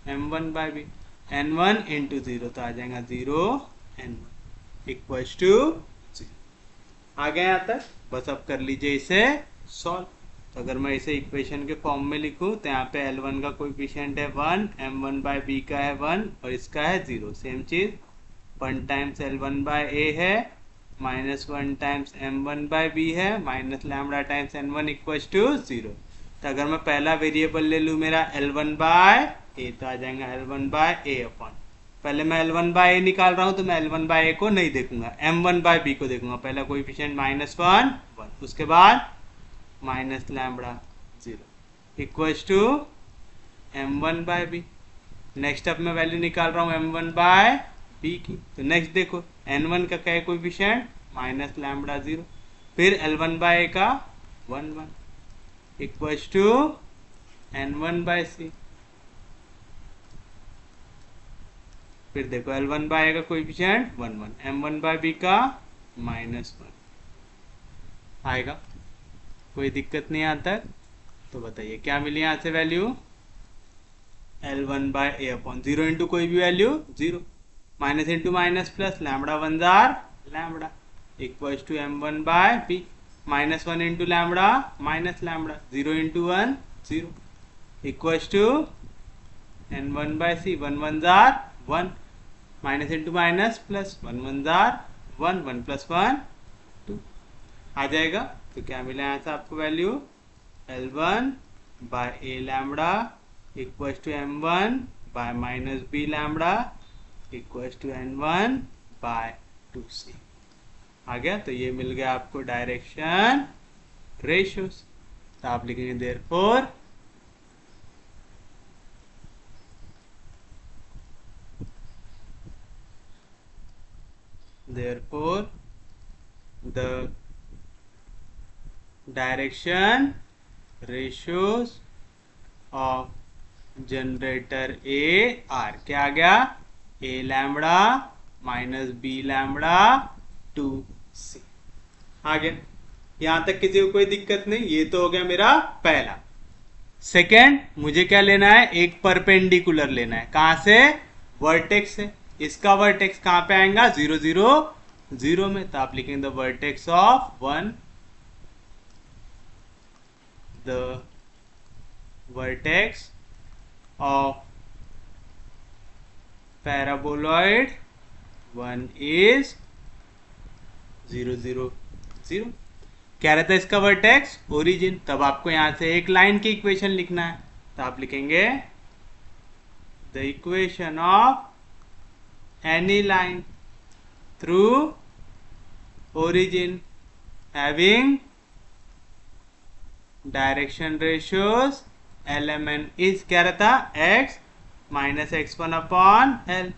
Speaker 1: M1 by B, N1 into 0 तो आ जाएगा 0 N1 इक्वल्स टू 0। आ गए यहाँ तक, बस अब कर लीजिए इसे सॉल्व। तो अगर मैं इसे इक्वेशन के फॉर्म में लिखूँ तो यहाँ पे L1 का कोएफिशिएंट है 1, M1 बाय बी का है 1 और इसका है 0, सेम चीज 1 टाइम्स L1 बाय ए है -1 टाइम्स m1 बाय बी है minus lambda times n1 equals to 0। तो अगर मैं पहला वेरिएबल ले लूँ मेरा L1 बाय ए तो आ जाएगा L1 बाय ए अपॉन, पहले मैं L1 बाय ए निकाल रहा हूँ तो मैं L1 बाय ए को नहीं देखूंगा, M1 बाय बी को देखूंगा। पहला कोएफिशिएंट -1 1, उसके बाद minus lambda 0 equals to M1 by B. Next अब मैं वैल्यू निकाल रहा हूँ M1 बाय बी की, तो नेक्स्ट देखो N1 का क्या है कोएफिशिएंट माइनस लैम्बडा 0, फिर L1 बाय ए का 1 1 इक्वल्स टू N1 बाय सी। फिर देखो L1 बाय ए का कोएफिशिएंट 1 1, M1 बाय बी का -1 आएगा। कोई दिक्कत नहीं आता है तो बताइए क्या मिली यहाँ से value L1 by A upon 0 into कोई भी value 0, minus into minus plus lambda 1 जार lambda equals to M1 by B, -1 into lambda minus lambda 0 into 1 0 equals to N1 by C, 1 1 जार 1 माइनस इंटू माइनस प्लस 1 1 जार 1 1 plus 1 2 आ जाएगा। तो क्या मिला यहाँ से आपको value L1 by A lambda equals to M1 by minus B lambda equals to N1 by 2c आ गया। तो ये मिल गया आपको डायरेक्शन रेशियोज। तो आप लिखेंगे therefore the direction ratios of generator a are क्या आ गया ए lambda minus B lambda 2c आ गया। यहां तक किसी को कोई दिक्कत नहीं, ये तो हो गया मेरा पहला। सेकेंड मुझे क्या लेना है, एक परपेंडिकुलर लेना है, कहां से वर्टेक्स से। इसका वर्टेक्स कहां पे आएगा 0 0 0 में, तो आप लिखेंगे the vertex of 1, the vertex of paraboloid 1 is 0 0 0। क्या रहता है इसका वर्टेक्स ओरिजिन। तब आपको यहां से एक लाइन की इक्वेशन लिखना है, तो आप लिखेंगे the equation of any line through origin having direction ratios LMN is क्या रहता x minus x1 upon L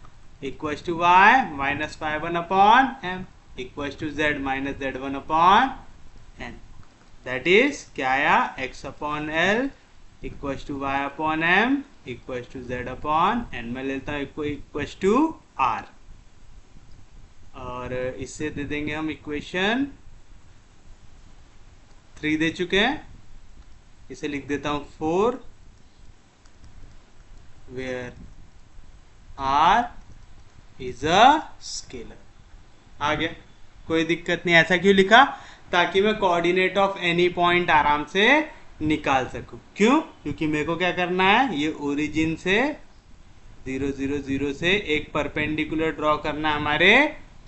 Speaker 1: equals to y minus y1 upon m equals to z minus z1 upon n। That is क्या आया x upon L equals to y upon m equals to z upon n। मैं लेता हूँ equals to r, और इससे दे देंगे हम equation 3 दे चुके हैं, इसे लिख देता हूं 4 where r is a scalar. आ गया, कोई दिक्कत नहीं। ऐसा क्यों लिखा, ताकि मैं कोऑर्डिनेट ऑफ एनी पॉइंट आराम से निकाल सकूं। क्यों, क्योंकि मेरे को क्या करना है, ये ओरिजिन से 0 0 0 से एक परपेंडिकुलर ड्रॉ करना है हमारे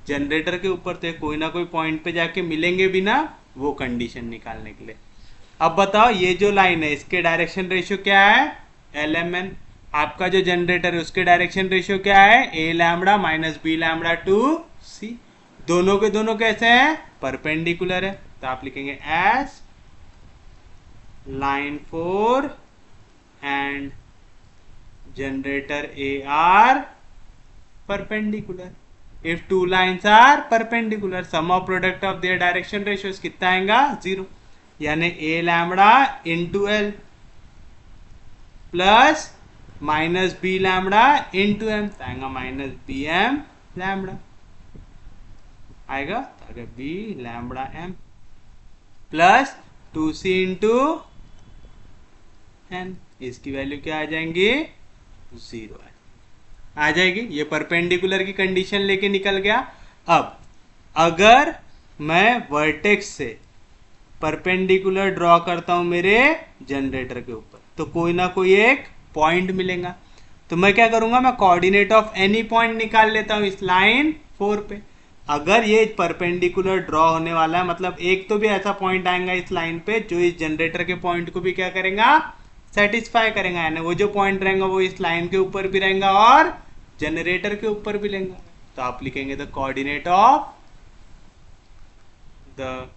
Speaker 1: जनरेटर के ऊपर, तो कोई ना कोई पॉइंट पे जाके मिलेंगे भी ना, वो कंडीशन निकालने के लिए। अब बताओ ये जो लाइन है इसके डायरेक्शन रेशियो क्या है LMN, आपका जो जनरेटर है उसके डायरेक्शन रेशियो क्या है ए lambda minus B lambda 2c। दोनों के दोनों कैसे हैं परपेंडिकुलर है, तो आप लिखेंगे as line 4 and generator a are perpendicular. If two lines are perpendicular sum of product of their direction ratios कितना आएगा 0, यानी a lambda into l plus minus B lambda into m, आएगा माइनस बी एम लैम्बडा आएगा, तो b lambda m plus 2c into n, इसकी value क्या आ जाएंगी 0 आ जाएगी। ये परपेंडिकुलर की कंडीशन लेके निकल गया। अब अगर मैं वर्टेक्स से परपेंडिकुलर ड्रॉ करता हूं मेरे जनरेटर के ऊपर, तो कोई ना कोई एक पॉइंट मिलेगा, तो मैं क्या करूंगा, मैं कोऑर्डिनेट ऑफ एनी पॉइंट निकाल लेता हूं इस लाइन 4 पे। अगर ये परपेंडिकुलर ड्रॉ होने वाला है, मतलब एक तो भी ऐसा पॉइंट आएगा इस लाइन पे जो इस जनरेटर के पॉइंट को भी क्या करेगा, सेटिस्फाई करेगा, यानी वो जो पॉइंट रहेगा वो इस लाइन के ऊपर भी रहेगा और जनरेटर के ऊपर भी रहेगा। तो आप लिखेंगे the coordinate of the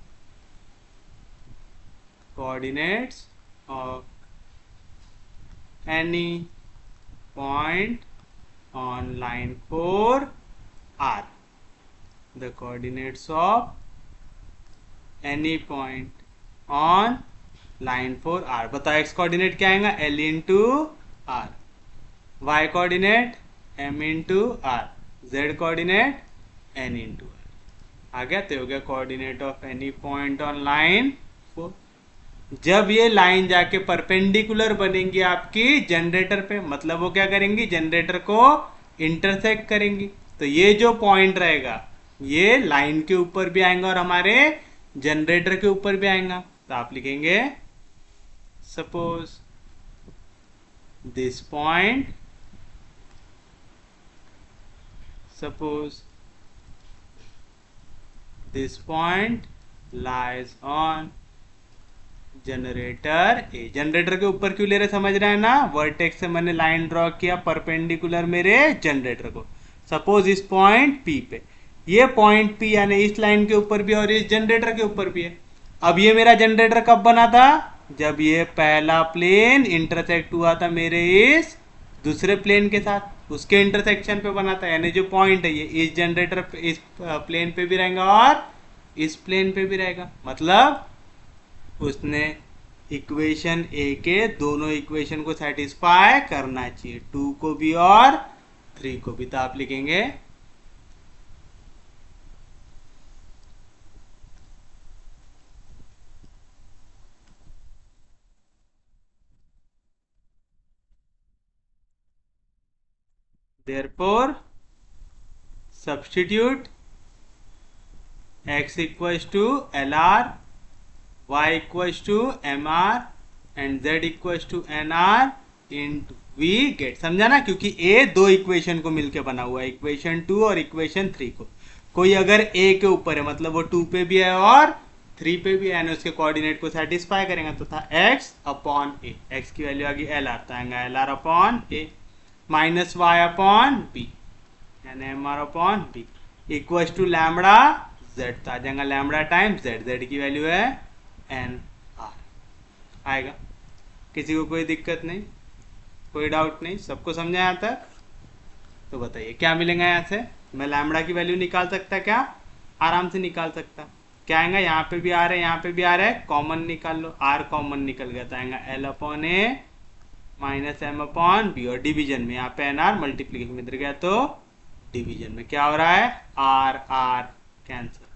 Speaker 1: coordinates of any point on line 4 are the coordinates of any point on line 4 are। बताओ x कोऑर्डिनेट क्या आएगा, l into r, y coordinate m into r, z coordinate n into r. आ गया, तो हो गया coordinate of any point on line 4। जब ये लाइन जाके परपेंडिकुलर बनेंगी आपकी जनरेटर पे, मतलब वो क्या करेंगी, जनरेटर को इंटरसेक्ट करेंगी, तो ये जो पॉइंट रहेगा ये लाइन के ऊपर भी आएगा और हमारे जनरेटर के ऊपर भी आएगा। तो आप लिखेंगे suppose this point, suppose this point lies on generator A. Generator के ऊपर क्यों ले रहे, समझ रहे हैं ना, वर्टेक्स से मैंने लाइन ड्रॉ किया परपेंडिकुलर मेरे जनरेटर को। सपोज इस पॉइंट पी पे, ये पॉइंट पी यानी इस लाइन के ऊपर भी और इस जनरेटर के ऊपर भी है। अब ये मेरा जनरेटर कब बना था, जब ये पहला प्लेन इंटरसेक्ट हुआ था मेरे इस दूसरे प्लेन के साथ, उसके इंटरसेक्शन पे बना था, यानी जो पॉइंट है ये इस जनरेटर पे, इस प्लेन पे भी रहेगा और इस प्लेन पे भी रहेगा। मतलब उसने इक्वेशन ए के दोनों इक्वेशन को सेटिस्फाई करना चाहिए, 2 को भी और 3 को भी। तो आप लिखेंगे therefore substitute x equals to LR, y equals to MR and z equals to NR into we get। समझा ना, क्योंकि a दो इक्वेशन को मिलके बना हुआ है, इक्वेशन 2 और इक्वेशन 3 को। कोई अगर a के ऊपर है मतलब वो 2 पे भी है और 3 पे भी है, यानी उसके कोऑर्डिनेट को सेटिस्फाई करेंगे। तो था x अपॉन a, x की वैल्यू आ गई LR, तो आएगा LR upon a minus y upon b यानी MR upon b equal to lambda z, तो आ जाएगा लैम्बडा टाइम z, z की वैल्यू है एन आर। आएगा, किसी को कोई दिक्कत नहीं, कोई डाउट नहीं, सबको समझा यहाँ तक? तो बताइए क्या मिलेगा यहाँ से, मैं लैम्बडा की वैल्यू निकाल सकता क्या, आराम से निकाल सकता। क्या आएगा, यहाँ पे भी आ रहा है यहाँ पे भी आ रहा है, कॉमन निकाल लो, आर कॉमन निकल गया, तो आएगा L upon A minus M upon B, और डिवीजन में यहाँ पे एन आर मल्टीप्लीकेशन में इधर गया तो डिवीजन में क्या हो रहा है, आर आर कैंसर।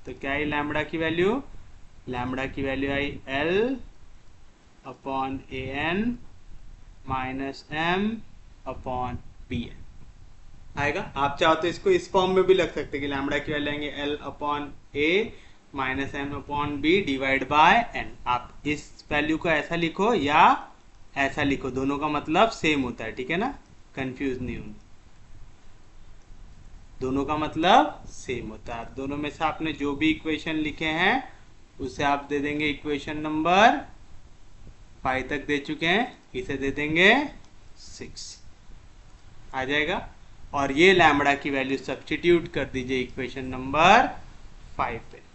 Speaker 1: तो क्या आई लैम्बडा की वैल्यू, लैम्बडा की वैल्यू आई L upon A N minus M upon B N. आएगा, आप चाहो तो इसको इस फॉर्म में भी लग सकते हैं कि लैम्बडा की वैल्यू आएंगे L upon A minus M upon B divide by N. आप इस वैल्यू को ऐसा लिखो या ऐसा लिखो, दोनों का मतलब सेम होता है, ठीक है ना, कंफ्यूज नहीं होना, दोनों का मतलब सेम होता है। दोनों में से आपने जो भी इक्वेशन लिखे हैं उसे आप दे देंगे इक्वेशन नंबर 5 तक दे चुके हैं, इसे दे देंगे 6, आ जाएगा। और ये लैम्बडा की वैल्यू सब्स्टिट्यूट कर दीजिए इक्वेशन नंबर 5 पे।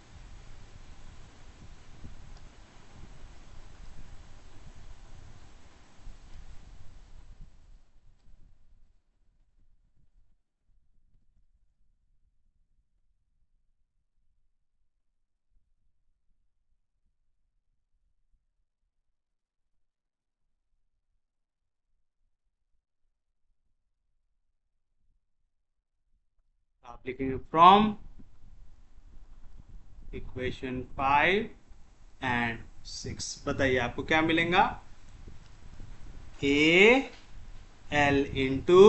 Speaker 1: आप लिखेंगे फ्रॉम इक्वेशन 5 एंड 6। बताइए आपको क्या मिलेगा, ए एल इंटू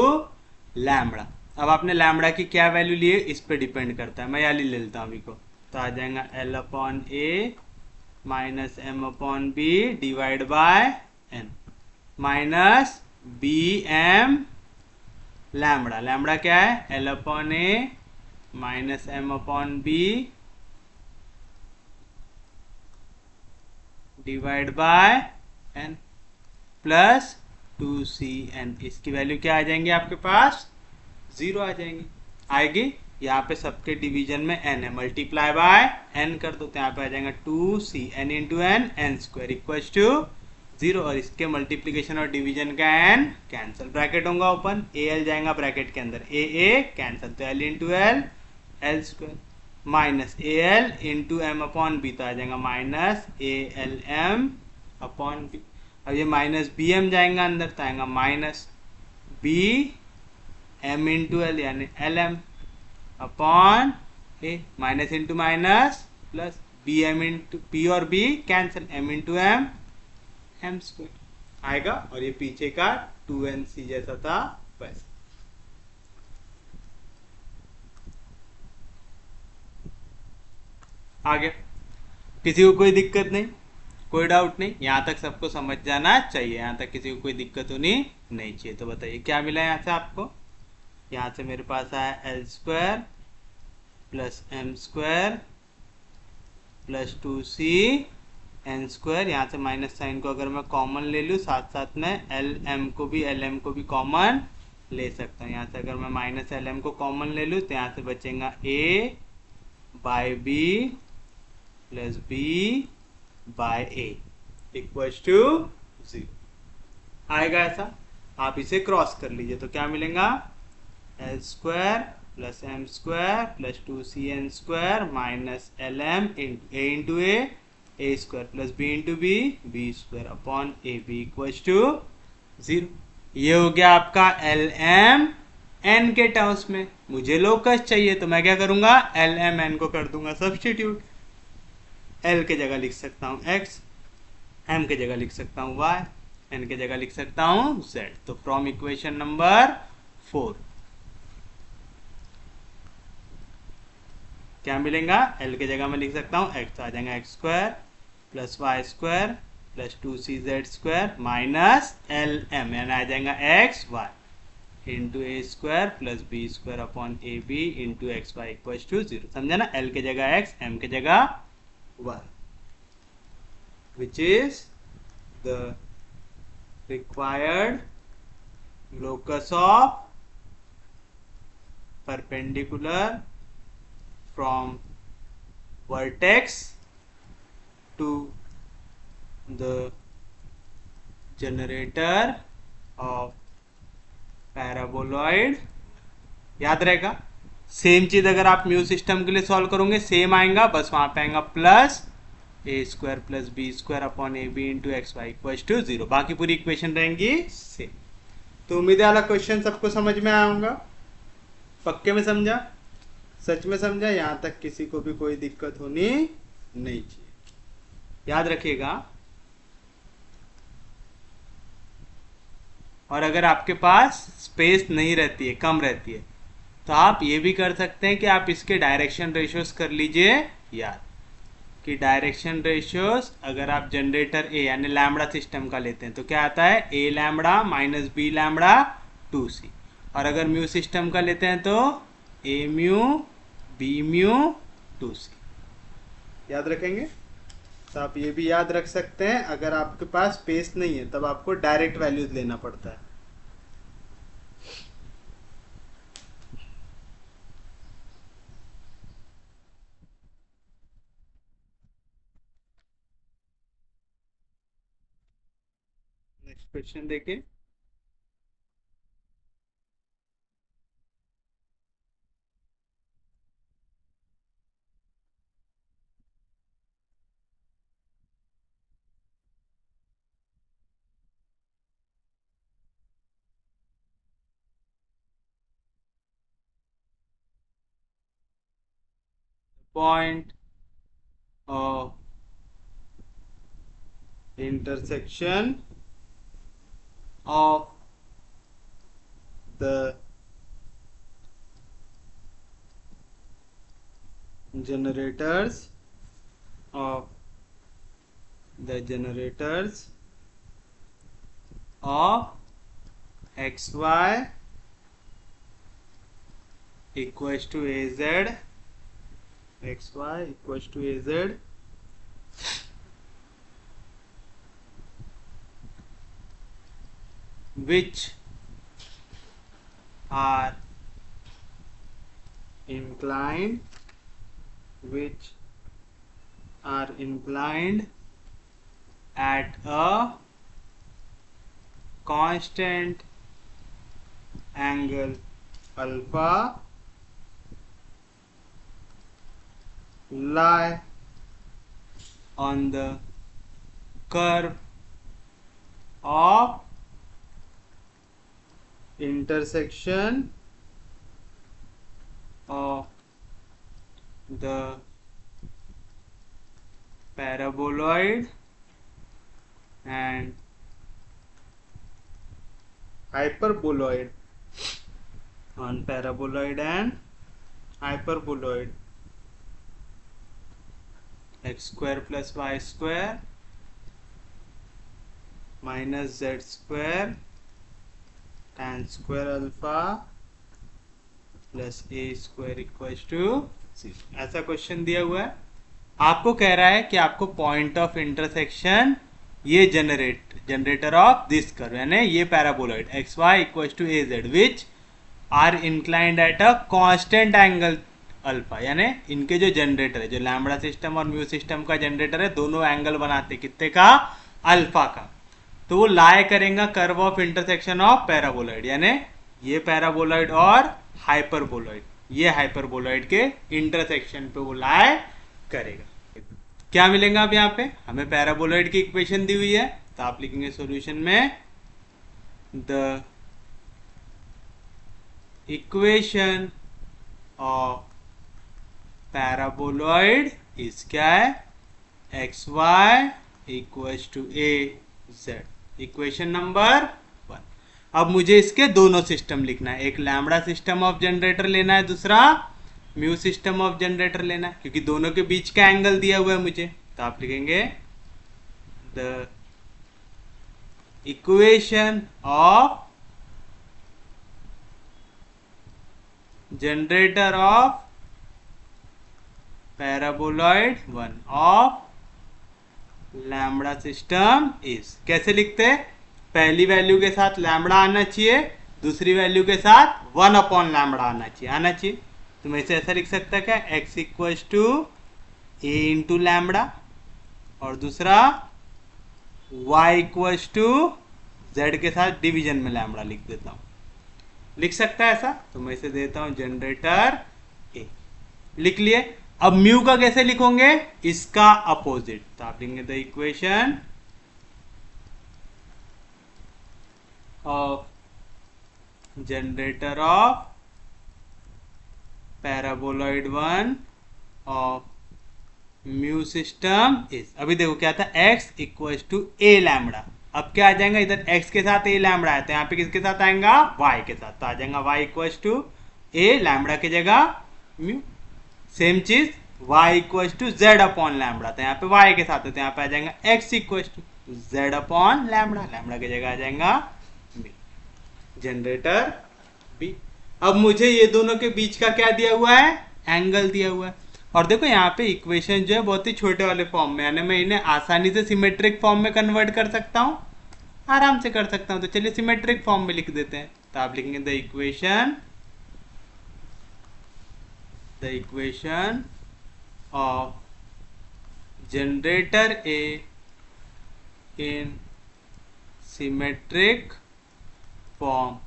Speaker 1: लैम्बडा। अब आपने लैम्बडा की क्या वैल्यू ली है इस पे डिपेंड करता है, मैं याली ले लेता हूँ अभी को, तो आ जाएगा L upon A minus M upon B divide by N minus B M lambda. Lambda क्या है, L upon A minus M upon B divide by N plus 2cn। इसकी वैल्यू क्या आ जाएंगी आपके पास? 0 आ जाएंगी। आएगी, यहाँ पे सबके डिवीजन में n है, मल्टीप्लाई बाय n कर दो तो यहाँ पे आ जाएगा 2cn into N, N square equal to 0। और इसके मल्टीप्लीकेशन और डिवीजन का n कैंसिल, ब्रैकेट होगा ओपन, ए एल जाएगा ब्रैकेट के अंदर, ए कैंसिल तो l into L, L square minus A L into M upon B तो आ जाएगा minus A L M upon B. अब ये माइनस बी एम जाएगा अंदर तो आएगा minus B M into L यानी L M upon A, minus into minus plus, b M into p और b cancel, m into m, m square आएगा। और ये पीछे का 2nc जैसा था वैसे। आगे किसी को कोई दिक्कत नहीं, कोई डाउट नहीं, यहाँ तक सबको समझ जाना चाहिए, यहाँ तक किसी को कोई दिक्कत होनी नहीं चाहिए। तो बताइए क्या मिला यहाँ से आपको? यहाँ से मेरे पास आया l square plus m square plus 2c n square. यहाँ से माइनस साइन को अगर मैं कॉमन ले लूँ, साथ साथ में एल एम को भी कॉमन ले सकता हूँ। यहाँ से अगर मैं माइनस एल एम को कॉमन ले लूँ तो यहाँ से बचेगा A by B plus B by A equal to 0 आएगा ऐसा। आप इसे क्रॉस कर लीजिए तो क्या मिलेगा? L square plus m square plus 2cn square minus L m into a square plus b into b square upon a b equal to 0। ये हो गया आपका एल एम एन के टर्म्स में। मुझे लोकस चाहिए तो मैं क्या करूंगा? एल एम एन को कर दूंगा सब्सटीट्यूट। एल के जगह लिख सकता हूँ x, एम के जगह लिख सकता हूँ y, एन के जगह लिख सकता हूँ z। तो फ्रॉम इक्वेशन नंबर 4 क्या मिलेगा? एल के जगह में लिख सकता हूँ x, तो आ जाएगा x square plus Y square plus 2cz square minus L m यानी आ जाएगा x y into a square plus B square upon a b into x y equal to 0। समझा ना? एल के जगह x, एम के जगह y, which is the required locus of perpendicular from vertex to the generator of paraboloid। याद रहेगा? Same चीज अगर आप म्यू सिस्टम के लिए सॉल्व करोगे सेम आएगा, बस वहां पे आएगा plus a square plus B square upon a b into x y equal to 0। बाकी पूरी इक्वेशन रहेंगी सेम। तो उम्मीद है वाला क्वेश्चन सबको समझ में आया होगा, पक्के में समझा, सच में समझा, यहाँ तक किसी को भी कोई दिक्कत होनी नहीं चाहिए। याद रखिएगा। और अगर आपके पास स्पेस नहीं रहती है, कम रहती है, तो आप ये भी कर सकते हैं कि आप इसके डायरेक्शन रेशियोज कर लीजिए याद, कि डायरेक्शन रेशियोज अगर आप जनरेटर ए यानी लैम्बडा सिस्टम का लेते हैं तो क्या आता है? ए lambda minus B lambda 2c। और अगर म्यू सिस्टम का लेते हैं तो ए म्यू बी म्यू 2c। याद रखेंगे? तो आप ये भी याद रख सकते हैं, अगर आपके पास स्पेस नहीं है तब आपको डायरेक्ट वैल्यूज लेना पड़ता है। नेक्स्ट क्वेश्चन देखिए। Point of intersection of the generators of xy equals to a z, x y equals to a z which are inclined at a constant angle alpha lie on the curve of intersection of the paraboloid and hyperboloid, on paraboloid and hyperboloid, x square plus y square minus z square tan square alpha plus a square equal to 0। ऐसा question दिया हुआ है, आपको कह रहा है कि आपको पॉइंट ऑफ इंटरसेक्शन ये जनरेटर ऑफ दिस कर्व यानी ये paraboloid x y equal to a z which are inclined at a constant angle alpha, यानी इनके जो जनरेटर है, जो लैम्बडा सिस्टम और म्यू सिस्टम का जनरेटर है, दोनों एंगल बनाते कितने का, अल्फा का। तो वो लाए करेगा curve of intersection of paraboloid, यानी ये पैराबोलॉइड और हाइपरबोलॉइड, ये हाइपरबोलॉइड के इंटरसेक्शन पे वो लाए करेगा। क्या मिलेगा अब यहाँ पे हमें पैराबोलॉइड की इक्वेशन दी हुई है, तो आप लिखेंगे सॉल्यूशन में the equation of paraboloid is क्या है, x y equals to a z, equation number 1। अब मुझे इसके दोनों सिस्टम लिखना है, एक लैम्बडा सिस्टम ऑफ जनरेटर लेना है, दूसरा म्यू सिस्टम ऑफ जनरेटर लेना है, क्योंकि दोनों के बीच का एंगल दिया हुआ है मुझे। तो आप लिखेंगे the equation of generator of paraboloid 1 of lambda system is, कैसे लिखते हैं, पहली वैल्यू के साथ लैम्बडा आना चाहिए, दूसरी वैल्यू के साथ 1 अपॉन लैम्बडा आना चाहिए। तो मैं इसे ऐसा लिख सकता क्या, x equals to a into lambda, और दूसरा y इक्वल्स टू z के साथ डिवीजन में लैम्बडा लिख देता हूँ, लिख सकता है ऐसा। तो मैं इसे देता हूँ जनरेटर ए, लिख लिए। अब म्यू का कैसे लिखोगे, इसका अपोजिट, तो आप लिखेंगे the equation of generator of paraboloid 1 of mu system is, अभी देखो क्या था, x equals to a lambda, अब क्या आ जाएगा, इधर x के साथ ए लैम्बडा है, तो यहाँ पे किसके साथ आएगा, y के साथ, तो आ जाएगा y equals to a lambda की जगह म्यू। सेम चीज y equals to z upon lambda, तो यहाँ पे y के साथ है, तो यहाँ पे आ जाएगा x equals to z upon lambda, lambda की जगह आ जाएगा b, जनरेटर b। अब मुझे ये दोनों के बीच का क्या दिया हुआ है, एंगल दिया हुआ है। और देखो यहाँ पे इक्वेशन जो है बहुत ही छोटे वाले फॉर्म में, यानी मैं इन्हें आसानी से सिमेट्रिक फॉर्म में कन्वर्ट कर सकता हूँ, आराम से कर सकता हूँ। तो चलिए सिमेट्रिक फॉर्म में लिख देते हैं, तो आप लिखेंगे the equation of generator a in symmetric form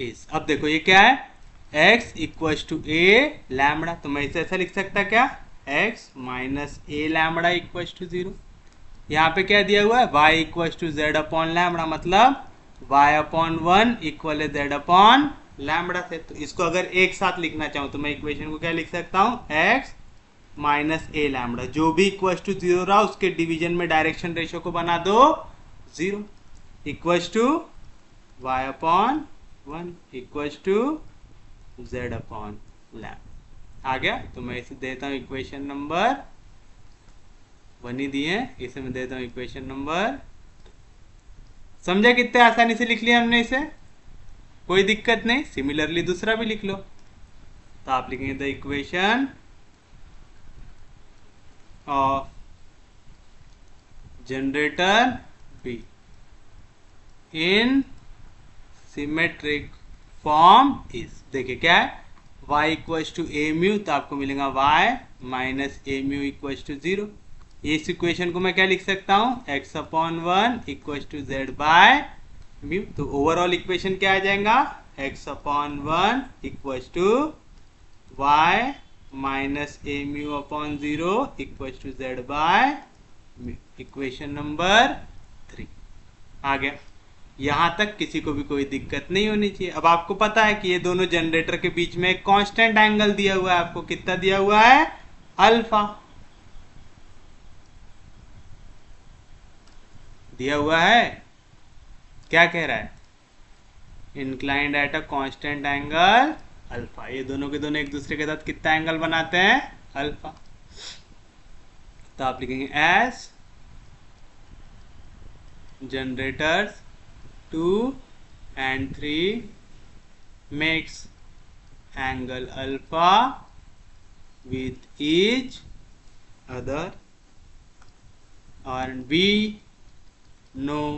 Speaker 1: is, अब देखो ये क्या है, x equals to a lambda, तो मैं इसे ऐसा लिख सकता क्या, x minus a lambda equals to 0। यहाँ पे क्या दिया हुआ है, y equals to z upon lambda, मतलब y अपॉन 1 इक्वल है जेड अपॉन लैम्बडा से। तो इसको अगर एक साथ लिखना चाहूँ तो मैं इक्वेशन को क्या लिख सकता हूँ, x माइनस ए लैम्बडा, जो भी इक्वल्स टू 0 रहा उसके डिवीजन में डायरेक्शन रेशियो को बना दो 0, equals to y upon 1 equals to z upon lambda. आ गया, तो मैं इसे देता हूँ इक्वेशन नंबर 1 ही दिए, इसे मैं देता हूँ इक्वेशन नंबर, समझा कितने आसानी से लिख लिया हमने इसे, कोई दिक्कत नहीं। सिमिलरली दूसरा भी लिख लो, तो आप लिखेंगे the equation of generator b in symmetric form is, देखिए क्या है, y equals to a mu, तो आपको मिलेगा y minus a mu equals to 0। इस इक्वेशन को मैं क्या लिख सकता हूँ, x upon 1 equals to z by mu. तो ओवरऑल इक्वेशन क्या आ जाएगा, x upon 1 equals to y minus a mu upon 0 equals to z by mu. Equation number 3 आ गया। यहां तक किसी को भी कोई दिक्कत नहीं होनी चाहिए। अब आपको पता है कि ये दोनों जनरेटर के बीच में एक कांस्टेंट एंगल दिया हुआ है, आपको कितना दिया हुआ है, अल्फा दिया हुआ है। क्या कह रहा है, inclined at a constant angle alpha. ये दोनों के दोनों एक दूसरे के साथ कितना एंगल बनाते हैं, अल्फा। तो आप लिखेंगे S generators 2 and 3 makes angle alpha with each other, और we know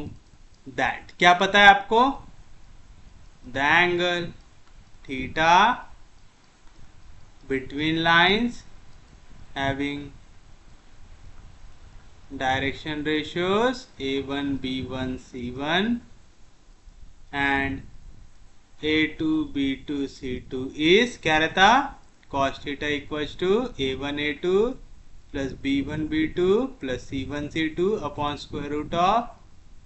Speaker 1: that, क्या पता है आपको, the angle theta between lines having direction ratios a1 b1 c1 and a2 b2 c2 is, क्या रहता, cos theta equals to a1 a2 plus b1 b2 plus c1 c2 upon square root of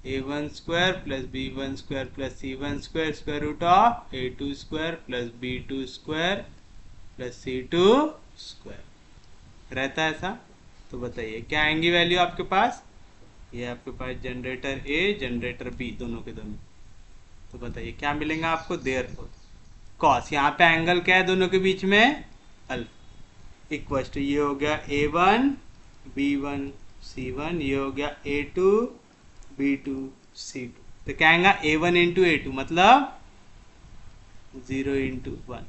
Speaker 1: a1 square plus b1 square plus c1 square square root of a2 square plus b2 square plus c2 square रहता है ऐसा। तो बताइए क्या आएंगी value आपके पास, ये आपके पास जनरेटर ए जनरेटर बी दोनों के दोनों, तो बताइए क्या मिलेगा आपको, देयरफॉर कॉस, यहाँ पे एंगल क्या है दोनों के बीच में, अल्फा इक्वल्स टू, ये हो गया a1 b1 c1, ये हो गया a2 b2 c2। तो क्या आएगा a1 इंटू a2 मतलब 0 into 1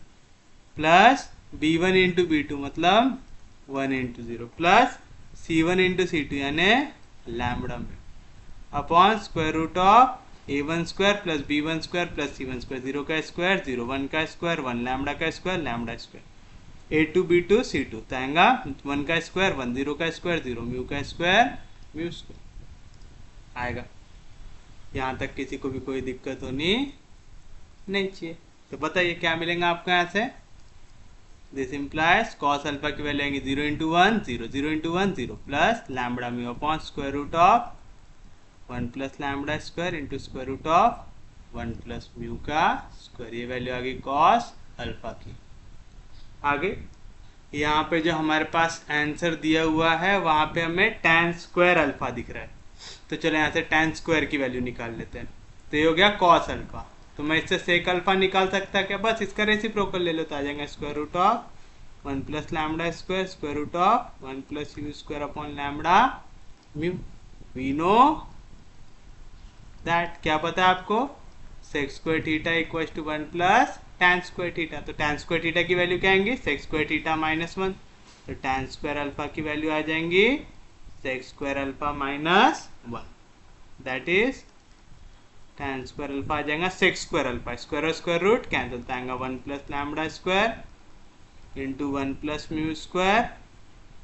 Speaker 1: plus b1 into b2 मतलब 1 into 0 plus c1 into c2 यानी लैम्बडा में upon square root of a1 square plus b1 square plus c1 square, 0 का स्क्वायर 0, 1 का स्क्वायर 1, लैम्बडा का square lambda square, a2 b2 c2, तो आएगा 1 का square 1, 0 का स्क्वायर 0, म्यू का स्क्वायर म्यू स्क्वायर आएगा। यहाँ तक किसी को भी कोई दिक्कत होनी नहीं चाहिए। तो बताइए क्या मिलेगा आपको यहाँ से, दिस इम्प्लाइज कॉस अल्फा की वैल्यू आएंगी 0 into 1 0, 0 into 1 0 plus lambda mu upon square root of 1 plus lambda square into square root of 1 plus mu का स्क्वायर। ये वैल्यू आ गई कॉस अल्फा की। आगे यहाँ पे जो हमारे पास आंसर दिया हुआ है वहाँ पे हमें tan स्क्वायर अल्फा दिख रहा है, तो चलो यहाँ से tan स्क्वायर की वैल्यू निकाल लेते हैं। तो ये हो गया कॉस अल्फा, तो मैं इससे सेक अल्फा निकाल सकता क्या, बस इसका रेसिप्रोकल ले लो तो आ जाएगा square root of 1 plus lambda square square root of 1 plus mu square upon lambda mu. We know that, क्या पता है आपको, sec square theta equals to 1 plus tan square theta. तो tan स्क्वायर थीटा की वैल्यू क्या आएंगी, sec square theta minus 1, तो tan square alpha की वैल्यू आ जाएंगी sec square alpha minus 1, that is tan square alpha आ जाएगा सेक स्क्वायर अल्फा, स्क्वायर और स्क्वायर रूट कैंसिल, तो आएगा 1 plus lambda square into 1 plus mu square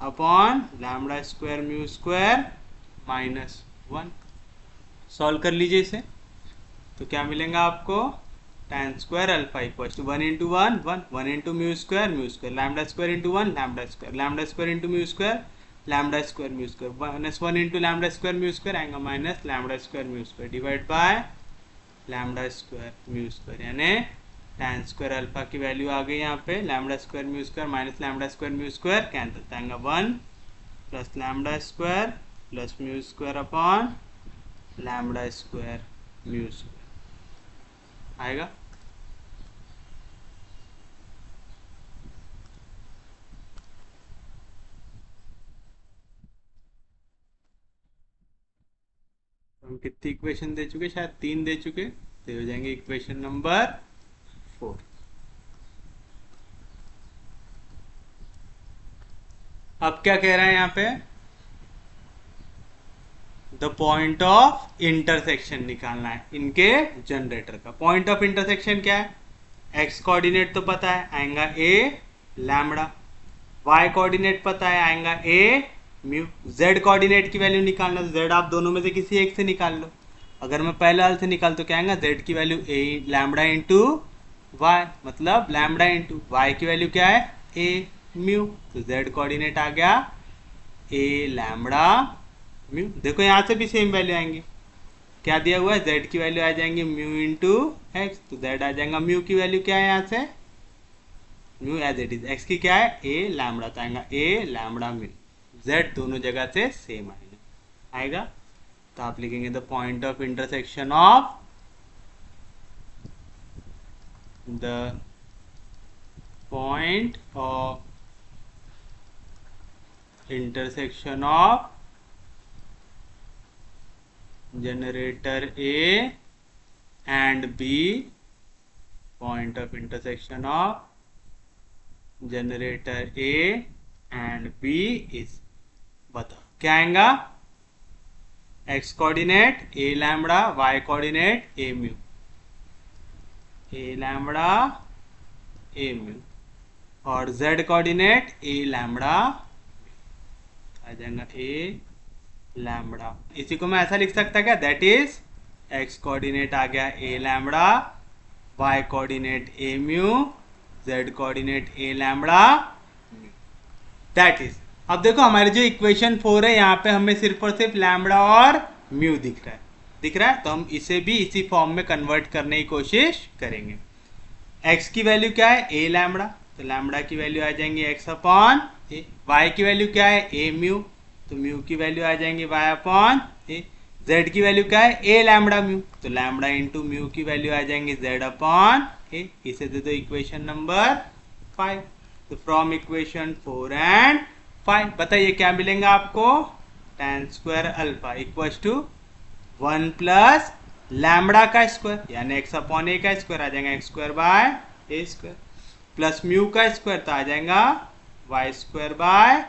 Speaker 1: upon lambda square mu square minus 1। Solve कर लीजिए इसे, तो क्या मिलेगा आपको, tan square alpha equals to 1 into 1 1, 1 into mu square lambda square into 1 lambda square into mu square lambda square mu square, minus 1 into lambda square mu square आएगा minus lambda square mu square divide by lambda square mu square, यानी tan square alpha की value आ गई यहाँ पे lambda square mu square minus lambda square mu square cancel, आएगा 1 plus lambda square plus mu square upon lambda square mu square आएगा। हम कितनी इक्वेशन दे चुके, शायद 3 दे चुके, तो हो जाएंगे इक्वेशन नंबर 4। अब क्या कह रहा है यहाँ पे, द पॉइंट ऑफ इंटरसेक्शन निकालना है इनके जनरेटर का। पॉइंट ऑफ इंटरसेक्शन क्या है, एक्स कोऑर्डिनेट तो पता है, आएगा ए लैम्बडा, वाई कोऑर्डिनेट पता है, आएगा ए म्यू, जेड कोऑर्डिनेट की वैल्यू निकालना, तो जेड आप दोनों में से किसी एक से निकाल लो। अगर मैं पहले वाले से निकाल तो क्या आएगा, जेड की वैल्यू ए लैम्बडा इंटू वाई, मतलब लैम्बडा इंटू वाई की वैल्यू क्या है, ए म्यू, तो जेड कोऑर्डिनेट आ गया ए लैम्बडा म्यू। देखो यहाँ से भी सेम वैल्यू आएंगी, क्या दिया हुआ है, जेड की वैल्यू आ जाएंगी म्यू इंटू एक्स, तो जेड आ जाएगा म्यू की वैल्यू क्या है यहाँ से, mu as it is, x की क्या है ए लैम्बडा, तो आएगा ए लैम्बडा म्यू, जेड दोनों जगह से सेम आएगा। तो आप लिखेंगे the point of intersection of the point of intersection of generator A and B, point of intersection of generator A and B is, बताओ क्या आएगा, x coordinate a lambda, y coordinate a mu, a lambda a mu, और z coordinate a lambda आ जाएगा a lambda. इसी को मैं ऐसा लिख सकता क्या, दैट इज एक्स कोऑर्डिनेट आ गया ए lambda, Y coordinate A mu, Z coordinate A lambda mu, that is. अब देखो हमारी जो इक्वेशन 4 है यहाँ पे हमें सिर्फ और सिर्फ लैम्बडा और म्यू दिख रहा है, तो हम इसे भी इसी फॉर्म में कन्वर्ट करने की कोशिश करेंगे। एक्स की वैल्यू क्या है ए लैम्बडा, तो लैम्बडा की वैल्यू आ जाएंगी एक्स अपॉन ए, वाई की वैल्यू क्या है ए म्यू, तो म्यू की वैल्यू आ जाएंगी y अपॉन ए, जेड की वैल्यू क्या है ए लैम्बडा म्यू, तो लैम्बडा इंटू म्यू की वैल्यू आ जाएंगी z अपॉन ए, इसे दे दो इक्वेशन नंबर 5। तो फ्रॉम इक्वेशन 4 एंड 5 बताइए क्या मिलेंगे आपको, tan square alpha equal to 1 plus lambda का स्क्वायर यानी x अपॉन ए का स्क्वायर आ जाएगा x square by A square, plus mu का स्क्वायर तो आ जाएगा y square by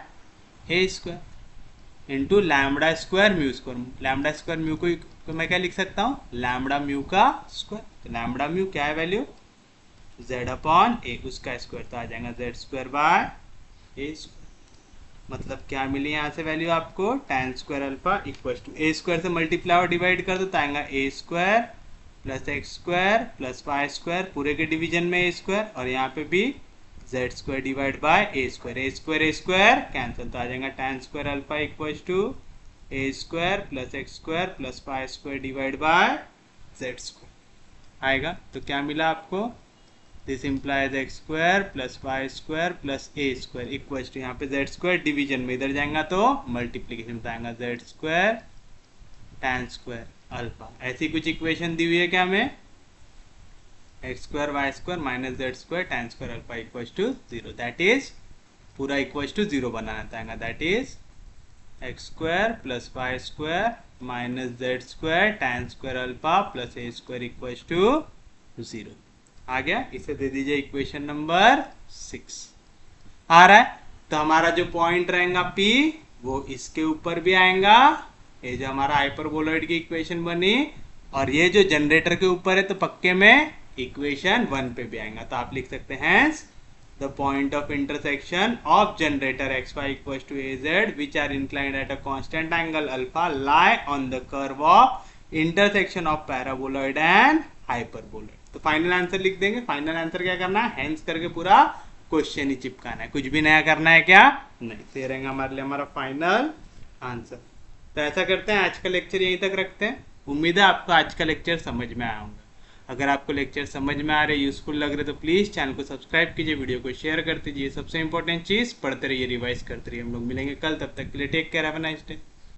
Speaker 1: A square, into lambda square mu square, lambda square mu को मैं क्या लिख सकता हूँ, लैम्बडा म्यू का स्क्वायर, तो लैम्बडा म्यू क्या है वैल्यू, z अपॉन ए, उसका स्क्वायर तो आ जाएगा z square by A square, मतलब क्या मिली यहाँ से वैल्यू आपको, tan square alpha equal to A square से मल्टीप्लाई और डिवाइड कर दो तो आएगा A square plus x square plus Y square, पूरे के डिवीजन में ए स्क्वायर, और यहाँ पे भी z square divide by A square cancel, तो आ जाएगा tan square alpha equal to A square plus x square plus Y square divide by z square आएगा। तो क्या मिला आपको, this implies x square plus Y square plus a square equal to, यहाँ पे जेड स्क्वायर डिवीजन में इधर जाएगा तो मल्टीप्लीकेशन में आएगा z square tan square alpha. ऐसी कुछ इक्वेशन दी हुई है क्या हमें, x square y square minus z square tan square alpha equal to 0, that is पूरा इक्वल टू 0 बनाना चाहेगा, that is x square plus Y square minus z square tan square alpha plus a square equal to 0 आ गया। इसे दे दीजिए equation number 6 आ रहा है। तो हमारा जो पॉइंट रहेगा P वो इसके ऊपर भी आएगा, ये जो हमारा हाइपरबोलॉइड की इक्वेशन बनी, और ये जो जनरेटर के ऊपर है तो पक्के में इक्वेशन 1 पे भी आएगा। तो आप लिख सकते हैं the point of intersection of generator x y equal to a z which are inclined at a constant angle alpha lie on the curve of intersection of paraboloid and hyperboloid. तो final answer लिख देंगे। Final answer क्या करना है, hence करके पूरा question ही चिपकाना है, कुछ भी नया करना है क्या नहीं। तो ये रहेगा हमारे लिए हमारा फाइनल आंसर। तो ऐसा करते हैं, आज का लेक्चर यहीं तक रखते हैं। उम्मीद है आपको आज का लेक्चर समझ में आया होगा। अगर आपको लेक्चर समझ में आ रहे, यूजफुल लग रहे तो प्लीज़ चैनल को सब्सक्राइब कीजिए, वीडियो को शेयर कर दीजिए। सबसे इंपॉर्टेंट चीज़, पढ़ते रहिए, रिवाइज करते रहिए। हम लोग मिलेंगे कल, तब तक के लिए take care, have a nice day.